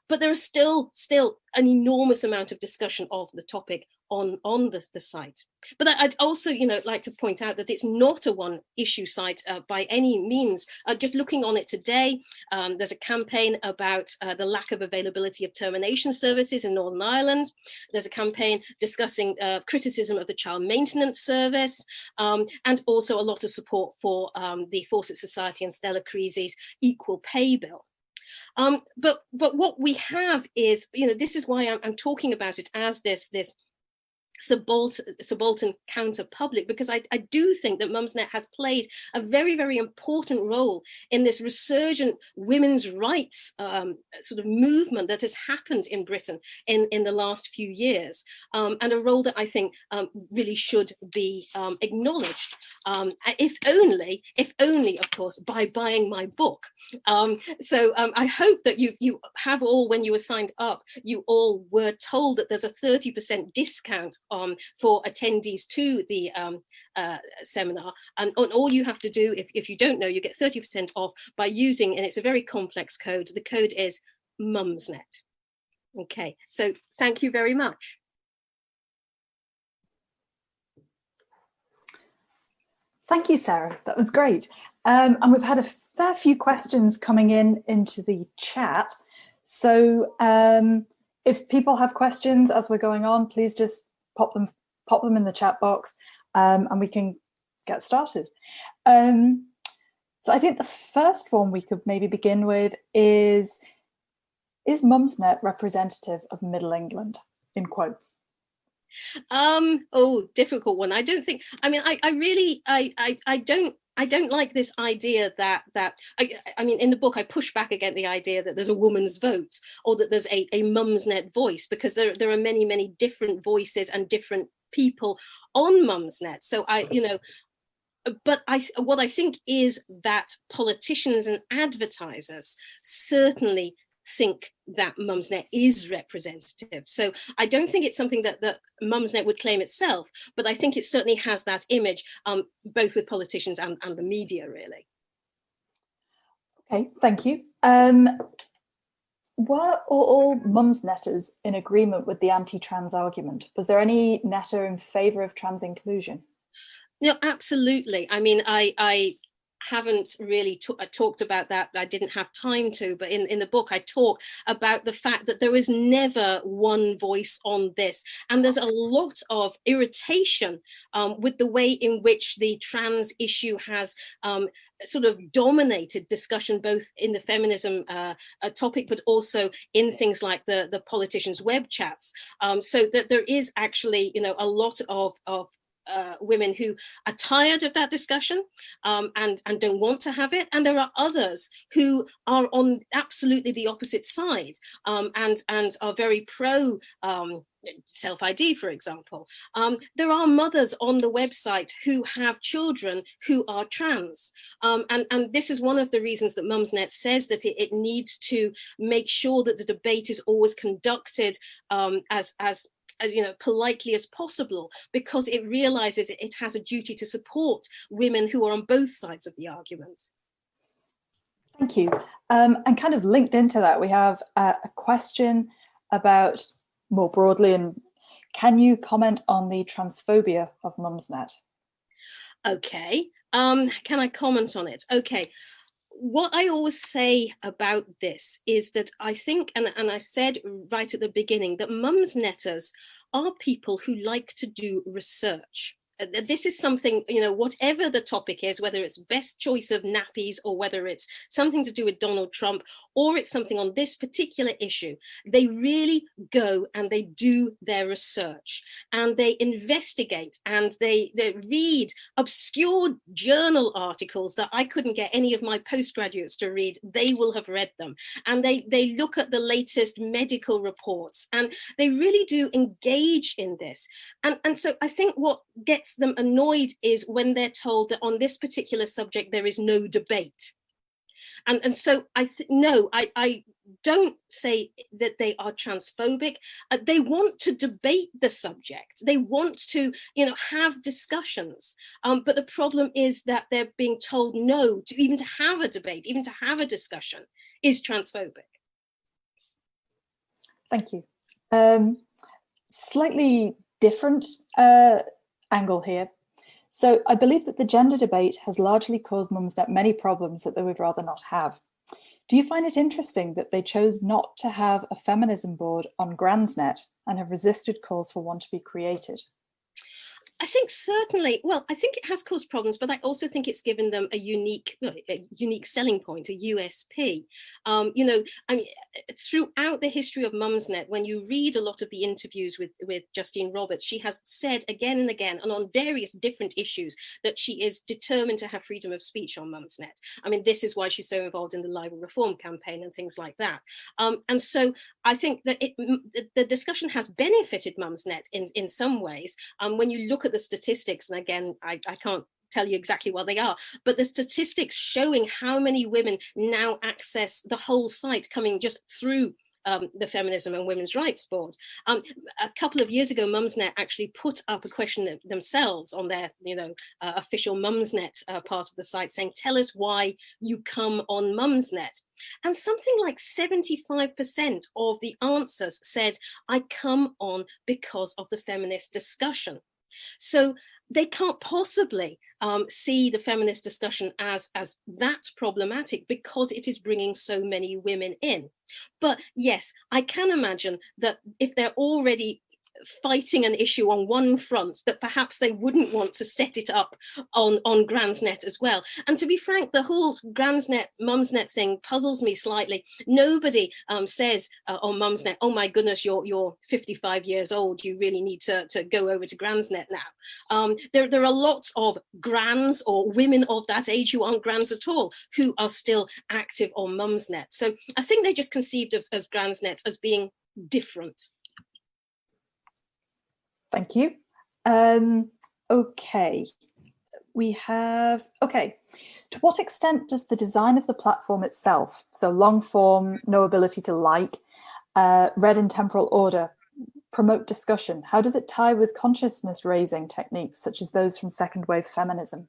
But there is still an enormous amount of discussion of the topic on the site. But I'd also, like to point out that it's not a one-issue site by any means. Just looking on it today, there's a campaign about the lack of availability of termination services in Northern Ireland. There's a campaign discussing criticism of the child maintenance service, and also a lot of support for the Fawcett Society and Stella Creasy's equal pay bill. But what we have is, this is why I'm talking about it as this subaltern counter-public, because I do think that Mumsnet has played a very, very important role in this resurgent women's rights sort of movement that has happened in Britain in the last few years, and a role that I think really should be acknowledged, if only, of course, by buying my book. So I hope that you have all, when you were signed up, you all were told that there's a 30% discount for attendees to the seminar, and all you have to do, if you don't know, you get 30% off by using, and it's a very complex code, the code is Mumsnet. Okay, so thank you very much. Thank you, Sarah, that was great. And we've had a fair few questions coming into the chat, so if people have questions as we're going on, please just pop them in the chat box, and we can get started. So I think the first one we could maybe begin with is Mumsnet representative of Middle England, in quotes? Oh, difficult one. I don't think, I mean, I don't like this idea that I mean, in the book, I push back against the idea that there's a woman's vote, or that there's a Mumsnet voice, because there are many, many different voices and different people on Mumsnet. So but what I think is that politicians and advertisers certainly think that Mumsnet is representative. So I don't think it's something that Mumsnet would claim itself, but I think it certainly has that image, both with politicians and the media, really. Okay, thank you. Were all Mumsnetters in agreement with the anti-trans argument? Was there any netter in favour of trans inclusion? No, absolutely. I mean, I haven't really talked about that. I didn't have time to, but in the book I talk about the fact that there is never one voice on this, and there's a lot of irritation with the way in which the trans issue has sort of dominated discussion, both in the feminism topic, but also in things like the politicians' web chats. So that there is actually, you know, a lot of women who are tired of that discussion and don't want to have it, and there are others who are on absolutely the opposite side and are very pro self-ID, for example. There are mothers on the website who have children who are trans, and this is one of the reasons that Mumsnet says that it needs to make sure that the debate is always conducted as you know, politely as possible, because it realizes it has a duty to support women who are on both sides of the argument. Thank you. And kind of linked into that, we have a question about, more broadly, and can you comment on the transphobia of Mumsnet? Okay. Can I comment on it? Okay. What I always say about this is that I think, and I said right at the beginning, that Mumsnetters are people who like to do research. This is something, you know, whatever the topic is, whether it's best choice of nappies or whether it's something to do with Donald Trump or it's something on this particular issue, they really go and they do their research and they investigate and they read obscure journal articles that I couldn't get any of my postgraduates to read. They will have read them, and they look at the latest medical reports, and they really do engage in this. And so I think what gets them annoyed is when they're told that on this particular subject there is no debate. And so I don't say that they are transphobic. They want to debate the subject. They want to, you know, have discussions. But the problem is that they're being told no to even to have a debate, even to have a discussion is transphobic. Thank you. Slightly different angle here. So I believe that the gender debate has largely caused Mumsnet many problems that they would rather not have. Do you find it interesting that they chose not to have a feminism board on Gransnet and have resisted calls for one to be created? I think certainly, well, I think it has caused problems, but I also think it's given them a unique selling point, a USP. You know, I mean, throughout the history of Mumsnet, when you read a lot of the interviews with Justine Roberts, she has said again and again, and on various different issues, that she is determined to have freedom of speech on Mumsnet. I mean, this is why she's so involved in the libel reform campaign and things like that. And so I think that the discussion has benefited Mumsnet in some ways. When you look at the statistics, and again, I can't tell you exactly what they are, but the statistics showing how many women now access the whole site coming just through the Feminism and Women's Rights Board. A couple of years ago, Mumsnet actually put up a question themselves on their, you know, official Mumsnet part of the site, saying, tell us why you come on Mumsnet. And something like 75% of the answers said, I come on because of the feminist discussion. So they can't possibly see the feminist discussion as that problematic because it is bringing so many women in. But yes, I can imagine that if they're already fighting an issue on one front, that perhaps they wouldn't want to set it up on Gransnet as well. And to be frank, the whole Gransnet, Mumsnet thing puzzles me slightly. Nobody says on Mumsnet, oh my goodness, you're 55 years old, you really need to go over to Gransnet now. There are lots of grands or women of that age who aren't grands at all, who are still active on Mumsnet. So I think they just conceived of as Gransnet as being different. Thank you. Okay, we have, okay. To what extent does the design of the platform itself, so long form, no ability to like, read in temporal order, promote discussion? How does it tie with consciousness raising techniques such as those from second wave feminism?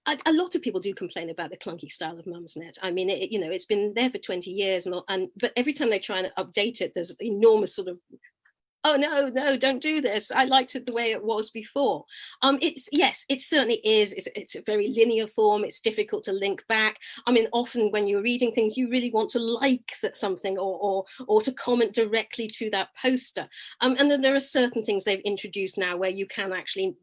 A lot of people do complain about the clunky style of Mumsnet. I mean, you know, it's been there for 20 years, but every time they try and update it, there's enormous sort of oh no, no, don't do this. I liked it the way it was before. Yes, it certainly is. It's a very linear form. It's difficult to link back. I mean, often when you're reading things, you really want to like something or to comment directly to that poster. And then there are certain things they've introduced now where you can actually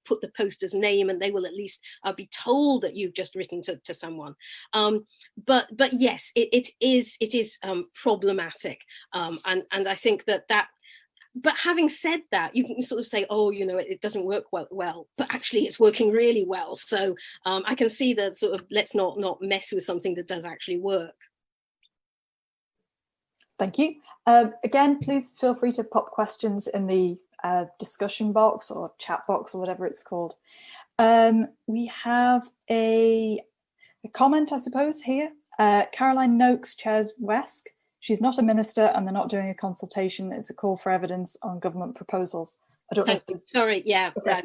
put the poster's name and they will at least be told that you've just written to someone. But yes, it is problematic. And I think that but having said that, you can sort of say, oh, you know, it doesn't work well, but actually it's working really well. So I can see that sort of, let's not mess with something that does actually work. Thank you. Again, please feel free to pop questions in the discussion box or chat box or whatever it's called. We have a comment, I suppose, here. Caroline Noakes chairs WESC. She's not a minister and they're not doing a consultation. It's a call for evidence on government proposals. I don't know. Sorry, yeah, okay.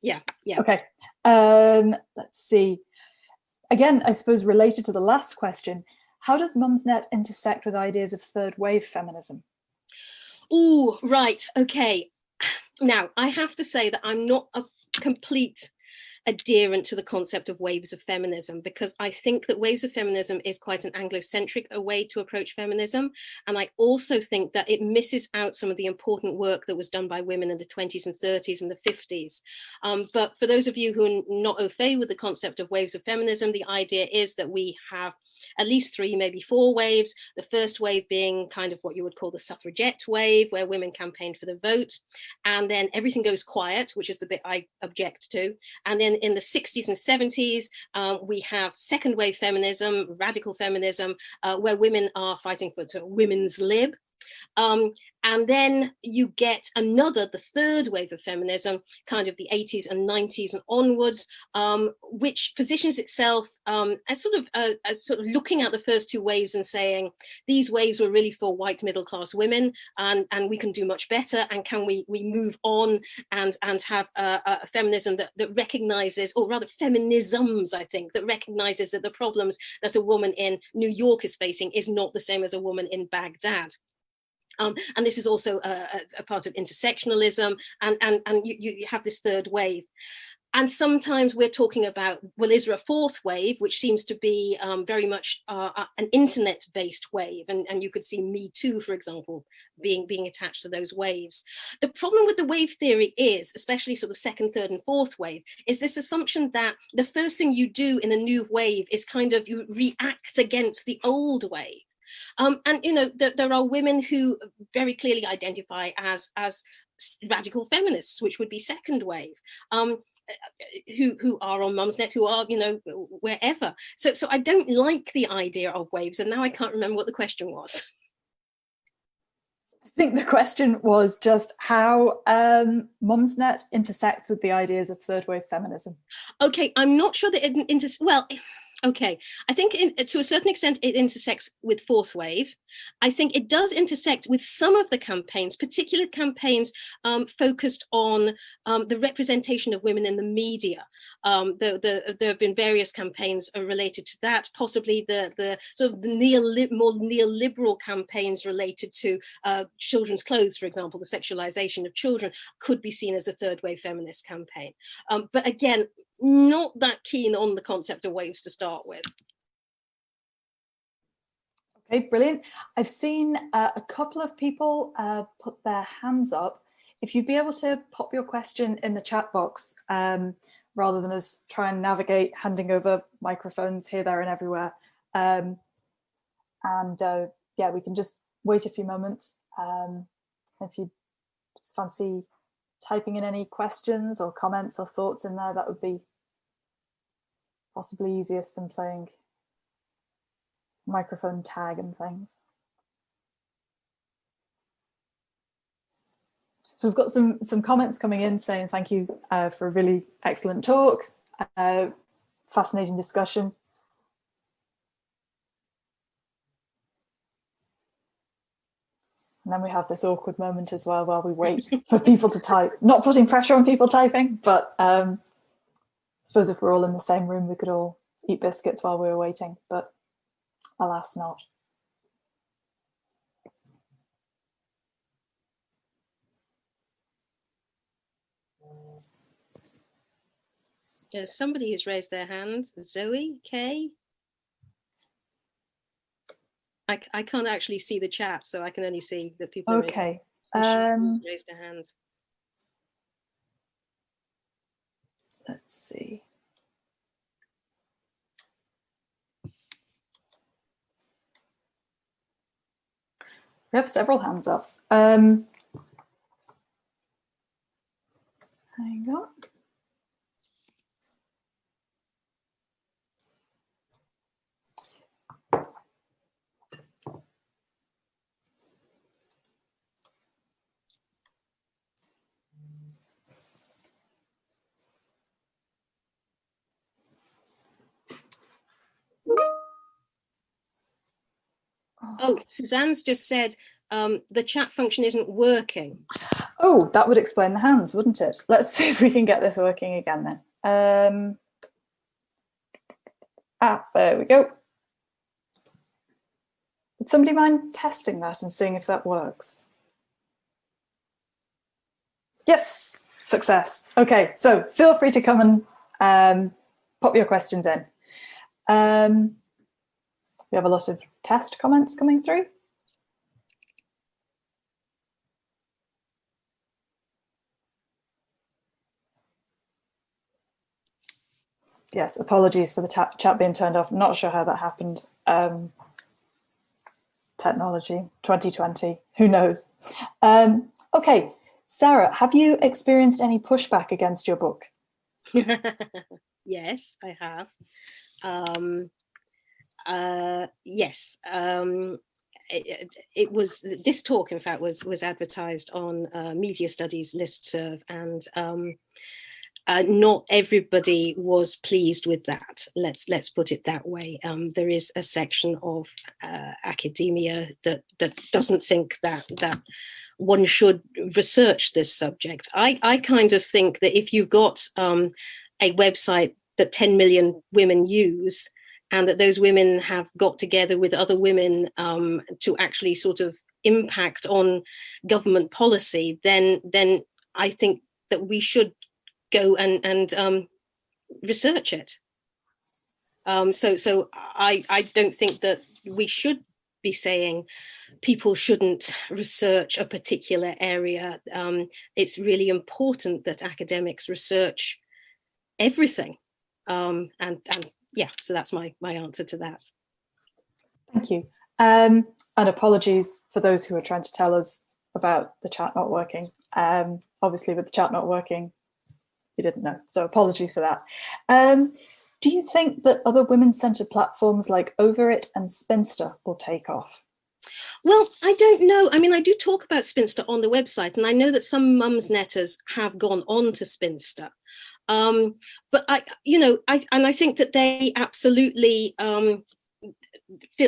Yeah. Okay. Let's see. Again, I suppose related to the last question, how does Mumsnet intersect with ideas of third wave feminism? Oh, right. Okay. Now, I have to say that I'm not a complete adherent to the concept of waves of feminism, because I think that waves of feminism is quite an Anglo-centric way to approach feminism. And I also think that it misses out some of the important work that was done by women in the 20s and 30s and the 50s. But for those of you who are not au fait with the concept of waves of feminism, the idea is that we have at least 3, maybe 4 waves. The first wave being kind of what you would call the suffragette wave, where women campaigned for the vote. And then everything goes quiet, which is the bit I object to. And then in the 60s and 70s, we have second wave feminism, radical feminism, where women are fighting for sort of women's lib. And then you get the third wave of feminism, kind of the 80s and 90s and onwards, which positions itself as sort of looking at the first 2 waves and saying, these waves were really for white middle class women, and we can do much better. And can we move on and have a feminism that recognizes, or rather feminisms, I think, that recognizes that the problems that a woman in New York is facing is not the same as a woman in Baghdad. And this is also a part of intersectionalism, and you have this third wave. And sometimes we're talking about, well, is there a fourth wave, which seems to be very much an internet-based wave, and you could see Me Too, for example, being attached to those waves. The problem with the wave theory is, especially sort of second, third, and fourth wave, is this assumption that the first thing you do in a new wave is kind of you react against the old wave. And you know, there are women who very clearly identify as radical feminists, which would be second wave, who are on Mumsnet, who are, you know, wherever. So I don't like the idea of waves, and now I can't remember what the question was. I think the question was just how Mumsnet intersects with the ideas of third wave feminism. Okay, I'm not sure that it well. Okay, I think to a certain extent it intersects with fourth wave. I think it does intersect with some of the campaigns, particular campaigns focused on the representation of women in the media. There have been various campaigns related to that, possibly the sort of the more neoliberal campaigns related to children's clothes, for example, the sexualization of children could be seen as a third wave feminist campaign. But again, not that keen on the concept of waves to start with. Okay, brilliant. I've seen a couple of people put their hands up. If you'd be able to pop your question in the chat box, rather than us try and navigate handing over microphones here, there and everywhere. Yeah, we can just wait a few moments. If you just fancy typing in any questions or comments or thoughts in there, that would be possibly easiest than playing microphone tag and things. So we've got some comments coming in saying thank you for a really excellent talk, fascinating discussion. And then we have this awkward moment as well while we wait for people to type. Not putting pressure on people typing, but I suppose if we're all in the same room, we could all eat biscuits while we were waiting, but alas not. Somebody has raised their hand. Zoe K. I can't actually see the chat, so I can only see that people are Okay. raised their hand. Let's see. We have several hands up. Hang on. Oh, Suzanne's just said the chat function isn't working. Oh, that would explain the hands, wouldn't it? Let's see if we can get this working again then. There we go. Would somebody mind testing that and seeing if that works? Yes, success. Okay, so feel free to come and pop your questions in. We have a lot of test comments coming through. Yes, apologies for the chat being turned off. Not sure how that happened. Technology, 2020, who knows? Okay, Sarah, have you experienced any pushback against your book? Yes, I have. Yes, it was, this talk in fact was advertised on Media Studies listserv, and not everybody was pleased with that. Let's put it that way. There is a section of academia that doesn't think that one should research this subject. I kind of think that if you've got a website that 10 million women use, and that those women have got together with other women to actually sort of impact on government policy, then I think that we should go and research it. So I don't think that we should be saying people shouldn't research a particular area. It's really important that academics research everything. And yeah, so that's my answer to that. Thank you. And apologies for those who are trying to tell us about the chat not working. Obviously, with the chat not working, you didn't know, so apologies for that. Do you think that other women-centered platforms like Over It and Spinster will take off? Well, I don't know. I mean, I do talk about Spinster on the website, and I know that some Mumsnetters have gone on to Spinster. But I think that they absolutely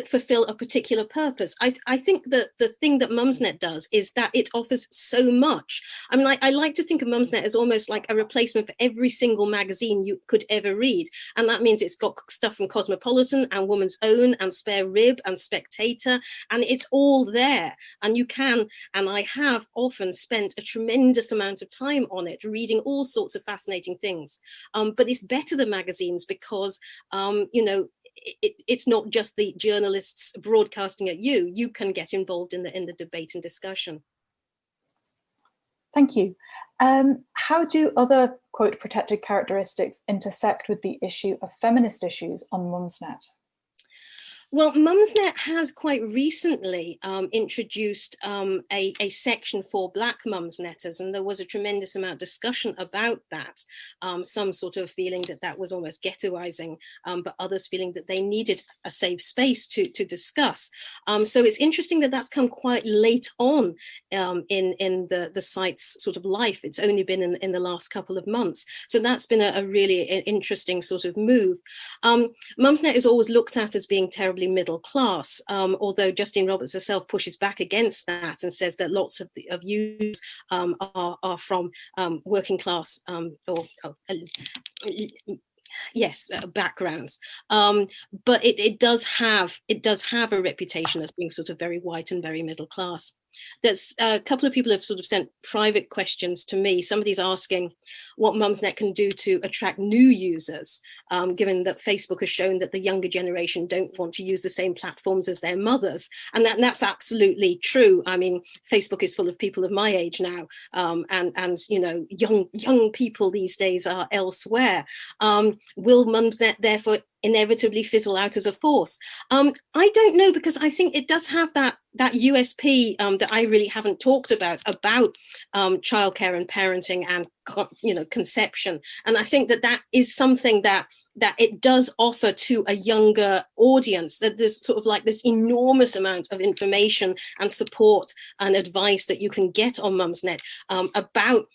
fulfill a particular purpose. I think that the thing that Mumsnet does is that it offers so much. I mean, I like to think of Mumsnet as almost like a replacement for every single magazine you could ever read. And that means it's got stuff from Cosmopolitan and Woman's Own and Spare Rib and Spectator, and it's all there. And you can, and I have often spent a tremendous amount of time on it, reading all sorts of fascinating things. But it's better than magazines because, it's not just the journalists broadcasting at you. You can get involved in the debate and discussion. Thank you. How do other, quote, protected characteristics intersect with the issue of feminist issues on Mumsnet? Well, Mumsnet has quite recently introduced a section for Black Mumsnetters, and there was a tremendous amount of discussion about that. Some sort of feeling that that was almost ghettoizing, but others feeling that they needed a safe space to discuss. So it's interesting that that's come quite late on in the site's sort of life. It's only been in the last couple of months. So that's been a really interesting sort of move. Mumsnet is always looked at as being terribly middle class, although Justine Roberts herself pushes back against that and says that lots of users are from working class backgrounds, but it does have a reputation as being sort of very white and very middle class. there's a couple of people have sort of sent private questions to me. Somebody's asking what Mumsnet can do to attract new users, given that Facebook has shown that the younger generation don't want to use the same platforms as their mothers. And that's absolutely true. I mean, Facebook is full of people of my age now, and you know, young people these days are elsewhere. Will Mumsnet therefore inevitably fizzle out as a force? I don't know, because I think it does have that USP that I really haven't talked about childcare and parenting and, you know, conception. And I think that is something that it does offer to a younger audience, that there's sort of like this enormous amount of information and support and advice that you can get on Mumsnet about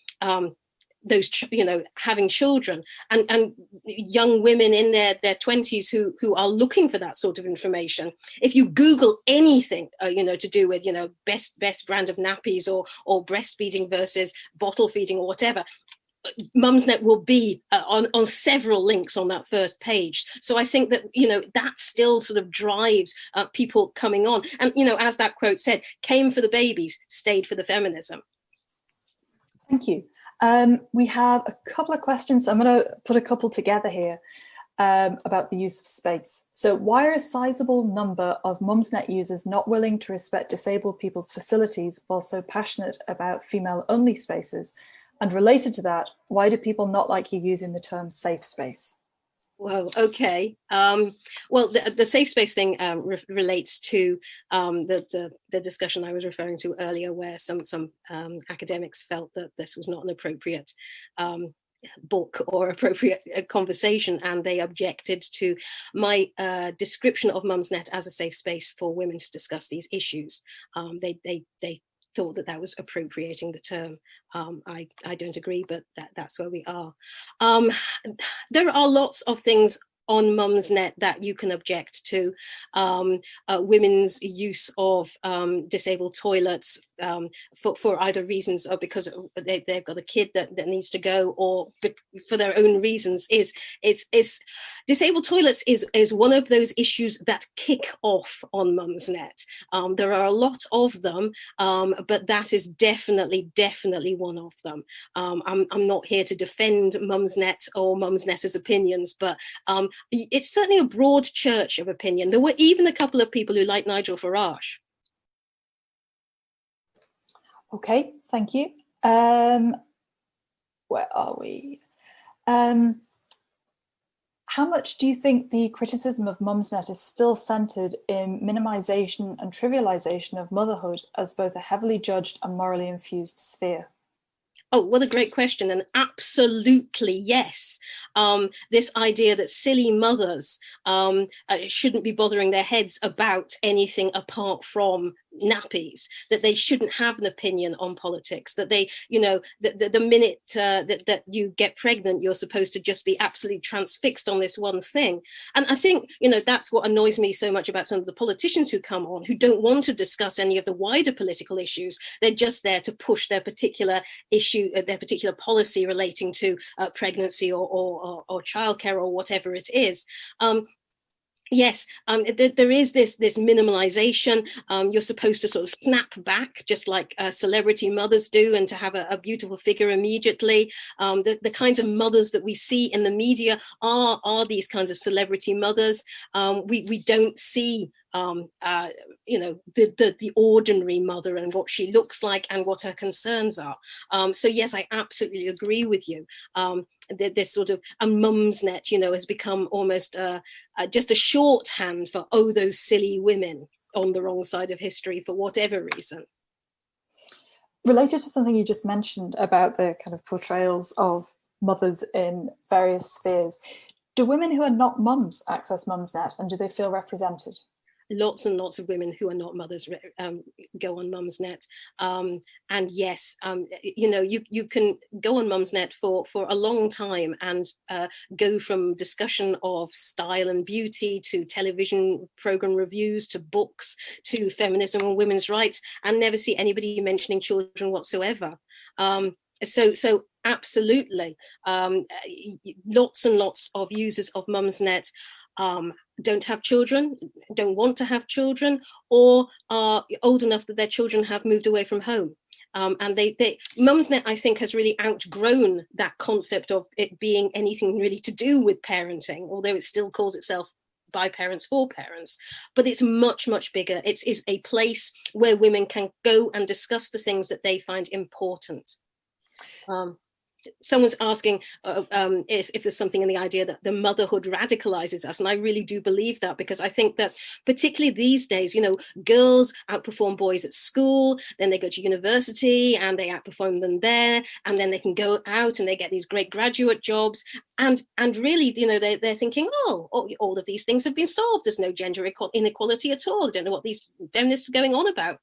those, you know, having children, and young women in their 20s who are looking for that sort of information. If you Google anything, you know, to do with, you know, best brand of nappies or breastfeeding versus bottle feeding or whatever, Mumsnet will be on several links on that first page. So I think that, you know, that still sort of drives people coming on. And, you know, as that quote said, came for the babies, stayed for the feminism. Thank you. We have a couple of questions. I'm going to put a couple together here about the use of space. So why are a sizable number of Mumsnet users not willing to respect disabled people's facilities while so passionate about female-only spaces? And related to that, why do people not like you using the term safe space? Well, okay. Well, the safe space thing relates to the discussion I was referring to earlier, where some academics felt that this was not an appropriate book or appropriate conversation, and they objected to my description of Mumsnet as a safe space for women to discuss these issues. They thought that was appropriating the term. I don't agree, but that's where we are. There are lots of things on Mumsnet that you can object to. Women's use of disabled toilets for either reasons, or because they've got a kid that needs to go, or for their own reasons, is disabled toilets is one of those issues that kick off on Mumsnet. There are a lot of them, but that is definitely one of them. I'm not here to defend Mumsnet or Mumsnet's opinions, but it's certainly a broad church of opinion. There were even a couple of people who like Nigel Farage. Okay, thank you. Where are we? How much do you think the criticism of Mumsnet is still centered in minimization and trivialization of motherhood as both a heavily judged and morally infused sphere? Oh, what a great question. And absolutely, yes. This idea that silly mothers shouldn't be bothering their heads about anything apart from nappies, that they shouldn't have an opinion on politics, that they, you know, the minute that you get pregnant, you're supposed to just be absolutely transfixed on this one thing. And I think, you know, that's what annoys me so much about some of the politicians who come on, who don't want to discuss any of the wider political issues. They're just there to push their particular issue, their particular policy relating to pregnancy or childcare or whatever it is. Yes, there is this minimalization. You're supposed to sort of snap back, just like celebrity mothers do, and to have a beautiful figure immediately. The kinds of mothers that we see in the media are these kinds of celebrity mothers. We don't see you know, the ordinary mother and what she looks like and what her concerns are. So yes, I absolutely agree with you. This sort of a Mumsnet, you know, has become almost just a shorthand for, oh, those silly women on the wrong side of history for whatever reason. Related to something you just mentioned about the kind of portrayals of mothers in various spheres, do women who are not mums access Mumsnet, and do they feel represented? Lots and lots of women who are not mothers go on Mumsnet, and yes, you know, you can go on Mumsnet for a long time and go from discussion of style and beauty to television program reviews to books to feminism and women's rights, and never see anybody mentioning children whatsoever. So absolutely, lots and lots of users of Mumsnet don't have children, don't want to have children, or are old enough that their children have moved away from home. And Mumsnet, I think, has really outgrown that concept of it being anything really to do with parenting, although it still calls itself by parents for parents. But it's much, much bigger. It is a place where women can go and discuss the things that they find important. Someone's asking if there's something in the idea that the motherhood radicalizes us. And I really do believe that, because I think that particularly these days, you know, girls outperform boys at school, then they go to university and they outperform them there, and then they can go out and they get these great graduate jobs. And really, you know, they're thinking, oh, all of these things have been solved. There's no gender inequality at all. I don't know what these feminists are going on about.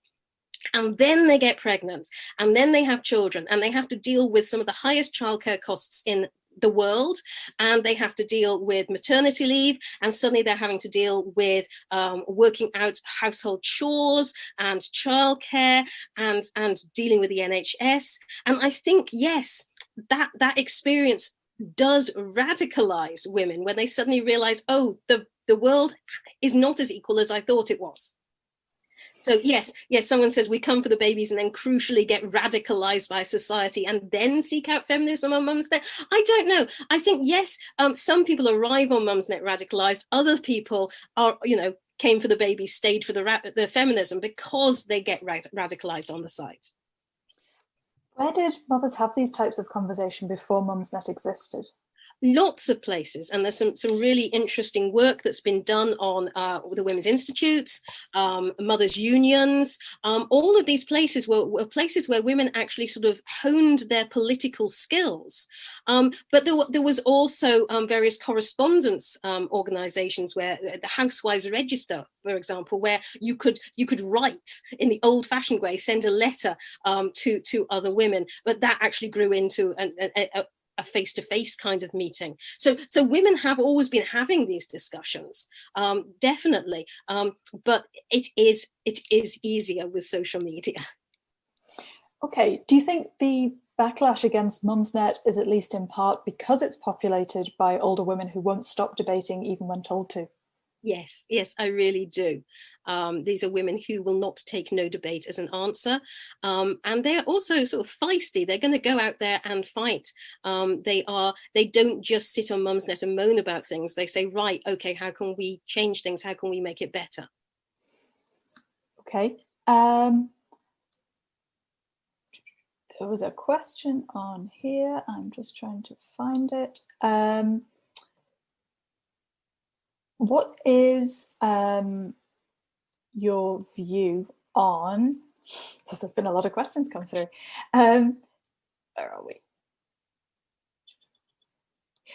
And then they get pregnant, and then they have children, and they have to deal with some of the highest childcare costs in the world, and they have to deal with maternity leave, and suddenly they're having to deal with working out household chores and childcare and dealing with the NHS. And I think, yes, that experience does radicalize women when they suddenly realize, oh, the world is not as equal as I thought it was. So yes, someone says we come for the babies and then crucially get radicalized by society and then seek out feminism on Mumsnet. I don't know. I think, yes, some people arrive on Mumsnet radicalized. Other people are, you know, came for the babies, stayed for the feminism because they get radicalized on the site. Where did mothers have these types of conversation before Mumsnet existed? Lots of places, and there's some really interesting work that's been done on the Women's Institutes, mothers' unions. All of these places were places where women actually sort of honed their political skills. But there was also various correspondence organizations, where the Housewives Register, for example, where you could write in the old-fashioned way, send a letter to other women, but that actually grew into a face-to-face kind of meeting. So women have always been having these discussions, definitely, but it is easier with social media. Okay, do you think the backlash against Mumsnet is at least in part because it's populated by older women who won't stop debating even when told to? Yes, I really do. These are women who will not take no debate as an answer. And they're also sort of feisty. They're going to go out there and fight. They don't just sit on Mumsnet and moan about things. They say, right, okay, how can we change things? How can we make it better? Okay. There was a question on here. I'm just trying to find it. What is your view on, there's been a lot of questions come through. Where are we?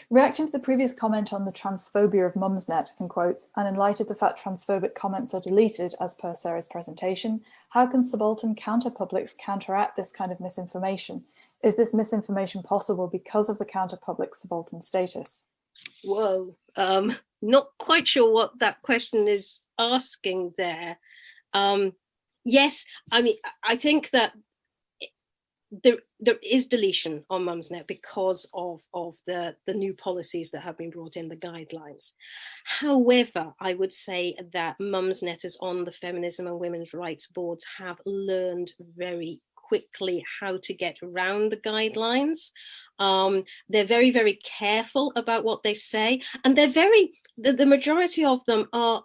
Reacting to the previous comment on the transphobia of Mumsnet, in quotes, and in light of the fact transphobic comments are deleted as per Sarah's presentation, how can subaltern counterpublics counteract this kind of misinformation? Is this misinformation possible because of the counterpublic subaltern status? Whoa, not quite sure what that question is asking there. Yes, I mean, I think that there is deletion on Mumsnet because of the new policies that have been brought in, the guidelines. However, I would say that Mumsnetters on the feminism and women's rights boards have learned very quickly how to get around the guidelines. They're very, very careful about what they say, and the majority of them are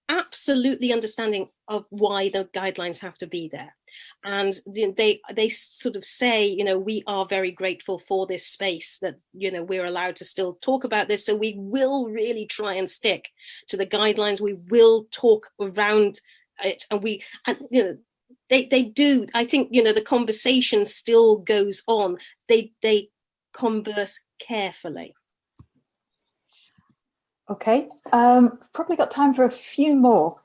absolutely understanding of why the guidelines have to be there. And they sort of say, you know, we are very grateful for this space that, you know, we're allowed to still talk about this. So we will really try and stick to the guidelines. We will talk around it. And you know, they do. I think, you know, the conversation still goes on. They converse carefully. Okay, probably got time for a few more.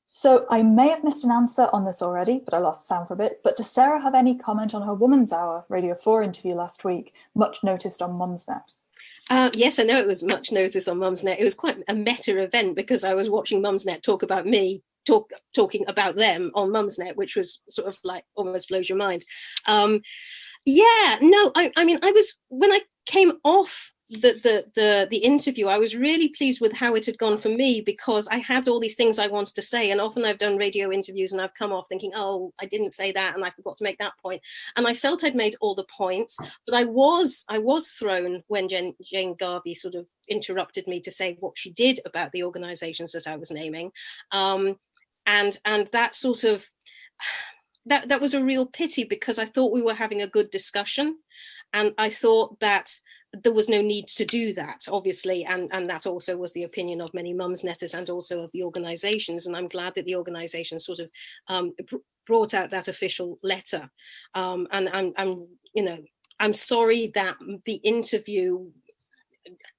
So I may have missed an answer on this already, but I lost sound for a bit. But does Sarah have any comment on her Woman's Hour Radio 4 interview last week, much noticed on Mumsnet? Yes, I know it was much noticed on Mumsnet. It was quite a meta event because I was watching Mumsnet talk about me, talking about them on Mumsnet, which was sort of like almost blows your mind. Yeah, no, I mean, when I came off the interview, I was really pleased with how it had gone for me, because I had all these things I wanted to say, and often I've done radio interviews and I've come off thinking, oh, I didn't say that and I forgot to make that point, and I felt I'd made all the points, but I was thrown when Jane Garvey sort of interrupted me to say what she did about the organizations that I was naming, and that sort of that was a real pity, because I thought we were having a good discussion, and I thought that there was no need to do that, obviously, and that also was the opinion of many Mumsnetters and also of the organizations, and I'm glad that the organization sort of brought out that official letter, and I'm sorry that the interview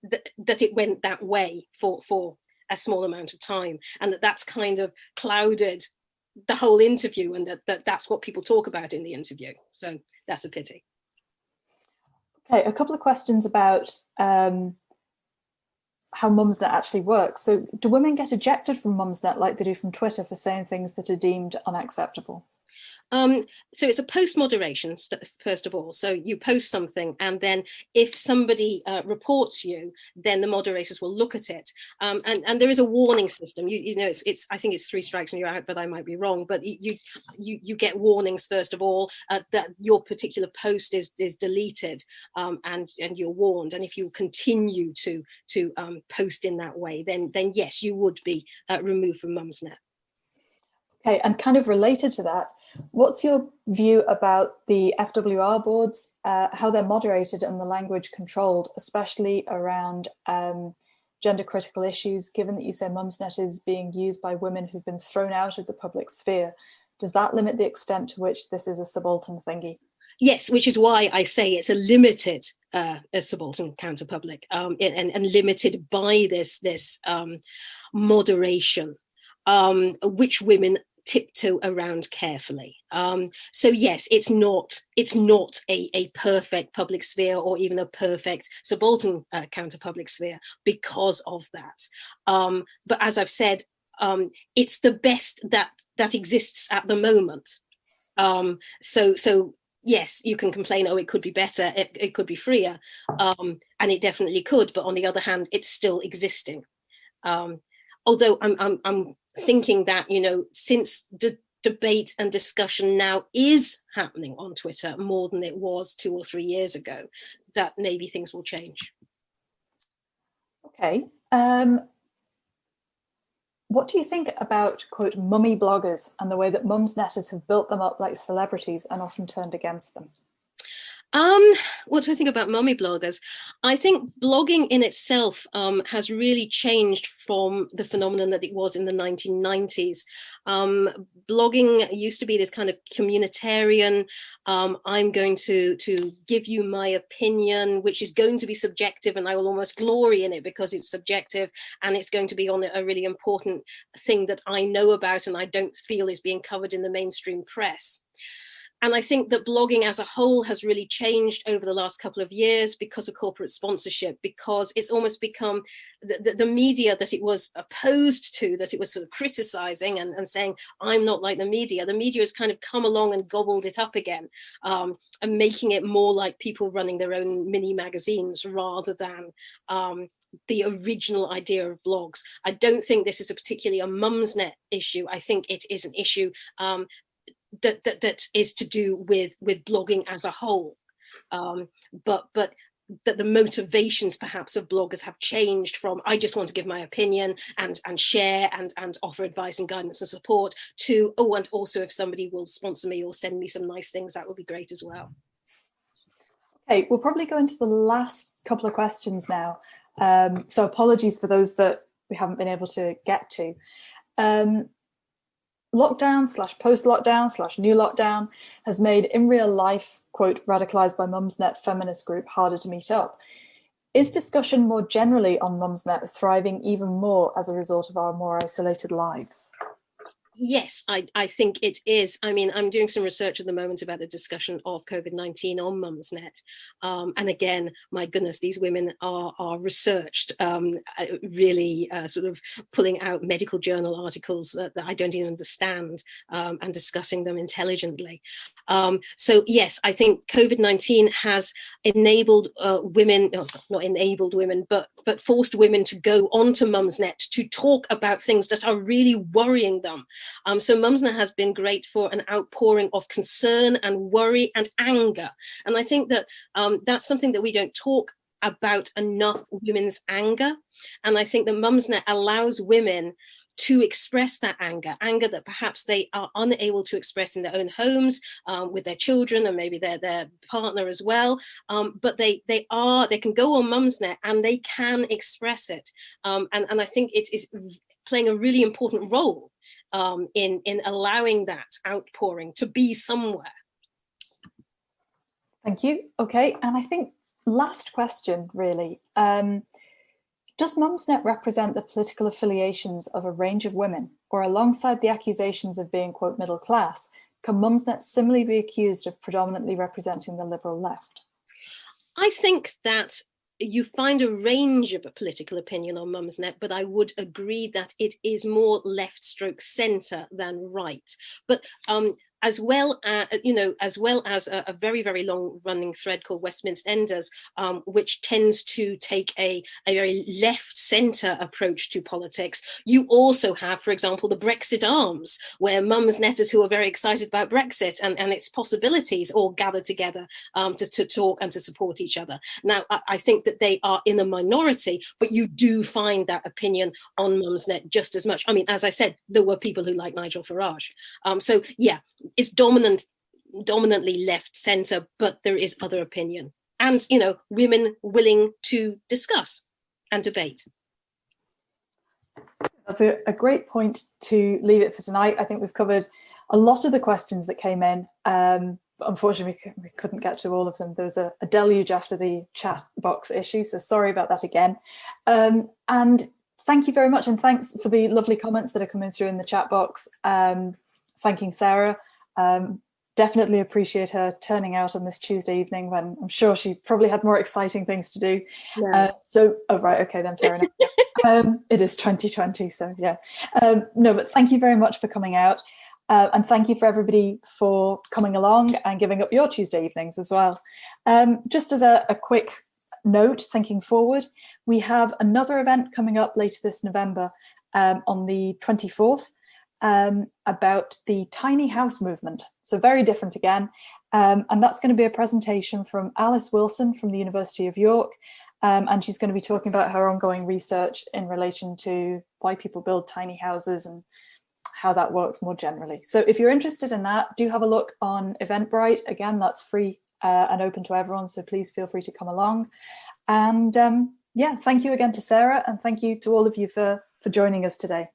that it went that way for a small amount of time, and that's kind of clouded the whole interview, and that's what people talk about in the interview. So that's a pity. Okay, a couple of questions about how Mumsnet actually works. So do women get ejected from Mumsnet like they do from Twitter for saying things that are deemed unacceptable? So it's a post moderation, first of all. So you post something, and then if somebody reports you, then the moderators will look at it. And there is a warning system. You know, it's I think it's 3 strikes and you're out, but I might be wrong. But you get warnings, first of all, that your particular post is deleted, and you're warned. And if you continue to post in that way, then yes, you would be removed from Mumsnet. Okay, and kind of related to that, what's your view about the FWR boards, how they're moderated and the language controlled, especially around gender critical issues, given that you say Mumsnet is being used by women who've been thrown out of the public sphere? Does that limit the extent to which this is a subaltern thingy? Yes, which is why I say it's a limited a subaltern counterpublic, and limited by this moderation, which women tiptoe around carefully. So yes, it's not a perfect public sphere or even a perfect subaltern counterpublic sphere because of that. But as I've said, it's the best that exists at the moment. So yes, you can complain, oh, it could be better, it could be freer, and it definitely could. But on the other hand, it's still existing. Although I'm thinking that, you know, since debate and discussion now is happening on Twitter more than it was 2 or 3 years ago, that maybe things will change. Okay. What do you think about, quote, mummy bloggers and the way that Mumsnetters have built them up like celebrities and often turned against them? What do I think about mummy bloggers? I think blogging in itself has really changed from the phenomenon that it was in the 1990s. Blogging used to be this kind of communitarian, I'm going to give you my opinion, which is going to be subjective, and I will almost glory in it because it's subjective, and it's going to be on a really important thing that I know about and I don't feel is being covered in the mainstream press. And I think that blogging as a whole has really changed over the last couple of years because of corporate sponsorship, because it's almost become the media that it was opposed to, that it was sort of criticizing and saying, I'm not like the media. The media has kind of come along and gobbled it up again, and making it more like people running their own mini magazines rather than the original idea of blogs. I don't think this is particularly a Mumsnet issue. I think it is an issue that is to do with blogging as a whole, but that the motivations perhaps of bloggers have changed from I just want to give my opinion and share and offer advice and guidance and support to, oh, and also if somebody will sponsor me or send me some nice things, that would be great as well. Okay, we'll probably go into the last couple of questions now, so apologies for those that we haven't been able to get to. Lockdown / post-lockdown / new lockdown has made in real life, quote, radicalized by Mumsnet feminist group harder to meet up. Is discussion more generally on Mumsnet thriving even more as a result of our more isolated lives? Yes, I think it is. I mean, I'm doing some research at the moment about the discussion of COVID-19 on Mumsnet. And again, my goodness, these women are researched, really sort of pulling out medical journal articles that I don't even understand, and discussing them intelligently. So yes, I think COVID-19 has enabled women, not enabled women, but forced women to go onto Mumsnet to talk about things that are really worrying them. So Mumsnet has been great for an outpouring of concern and worry and anger. And I think that that's something that we don't talk about enough, women's anger. And I think that Mumsnet allows women to express that anger that perhaps they are unable to express in their own homes, with their children and maybe their partner as well. But they can go on Mumsnet and they can express it. And I think it is playing a really important role in allowing that outpouring to be somewhere. Thank you. Okay, and I think last question really. Does Mumsnet represent the political affiliations of a range of women, or alongside the accusations of being, quote, middle class, can Mumsnet similarly be accused of predominantly representing the liberal left? I think that you find a range of a political opinion on Mumsnet, but I would agree that it is more left stroke centre than right. But as well as a very, very long running thread called Westminster Enders, which tends to take a very left centre approach to politics. You also have, for example, the Brexit Arms, where Mumsnetters who are very excited about Brexit and its possibilities all gather together to talk and to support each other. Now, I think that they are in a minority, but you do find that opinion on Mumsnet just as much. I mean, as I said, there were people who like Nigel Farage. So yeah, it's dominantly left centre, but there is other opinion, and women willing to discuss and debate. That's a great point to leave it for tonight. I think we've covered a lot of the questions that came in. Unfortunately, we couldn't get to all of them. There was a deluge after the chat box issue, so sorry about that again. And thank you very much, and thanks for the lovely comments that are coming through in the chat box. Thanking Sarah. Definitely appreciate her turning out on this Tuesday evening when I'm sure she probably had more exciting things to do. Yeah. Oh right, okay then, fair enough. It is 2020, so yeah. No, but thank you very much for coming out. And thank you for everybody for coming along and giving up your Tuesday evenings as well. Just as a quick note, thinking forward, we have another event coming up later this November on the 24th. About the tiny house movement, so very different again, and that's going to be a presentation from Alice Wilson from the University of York, and she's going to be talking about her ongoing research in relation to why people build tiny houses and how that works more generally. So if you're interested in that, do have a look on Eventbrite. Again, that's free and open to everyone, so please feel free to come along. And yeah, thank you again to Sarah, and thank you to all of you for joining us today.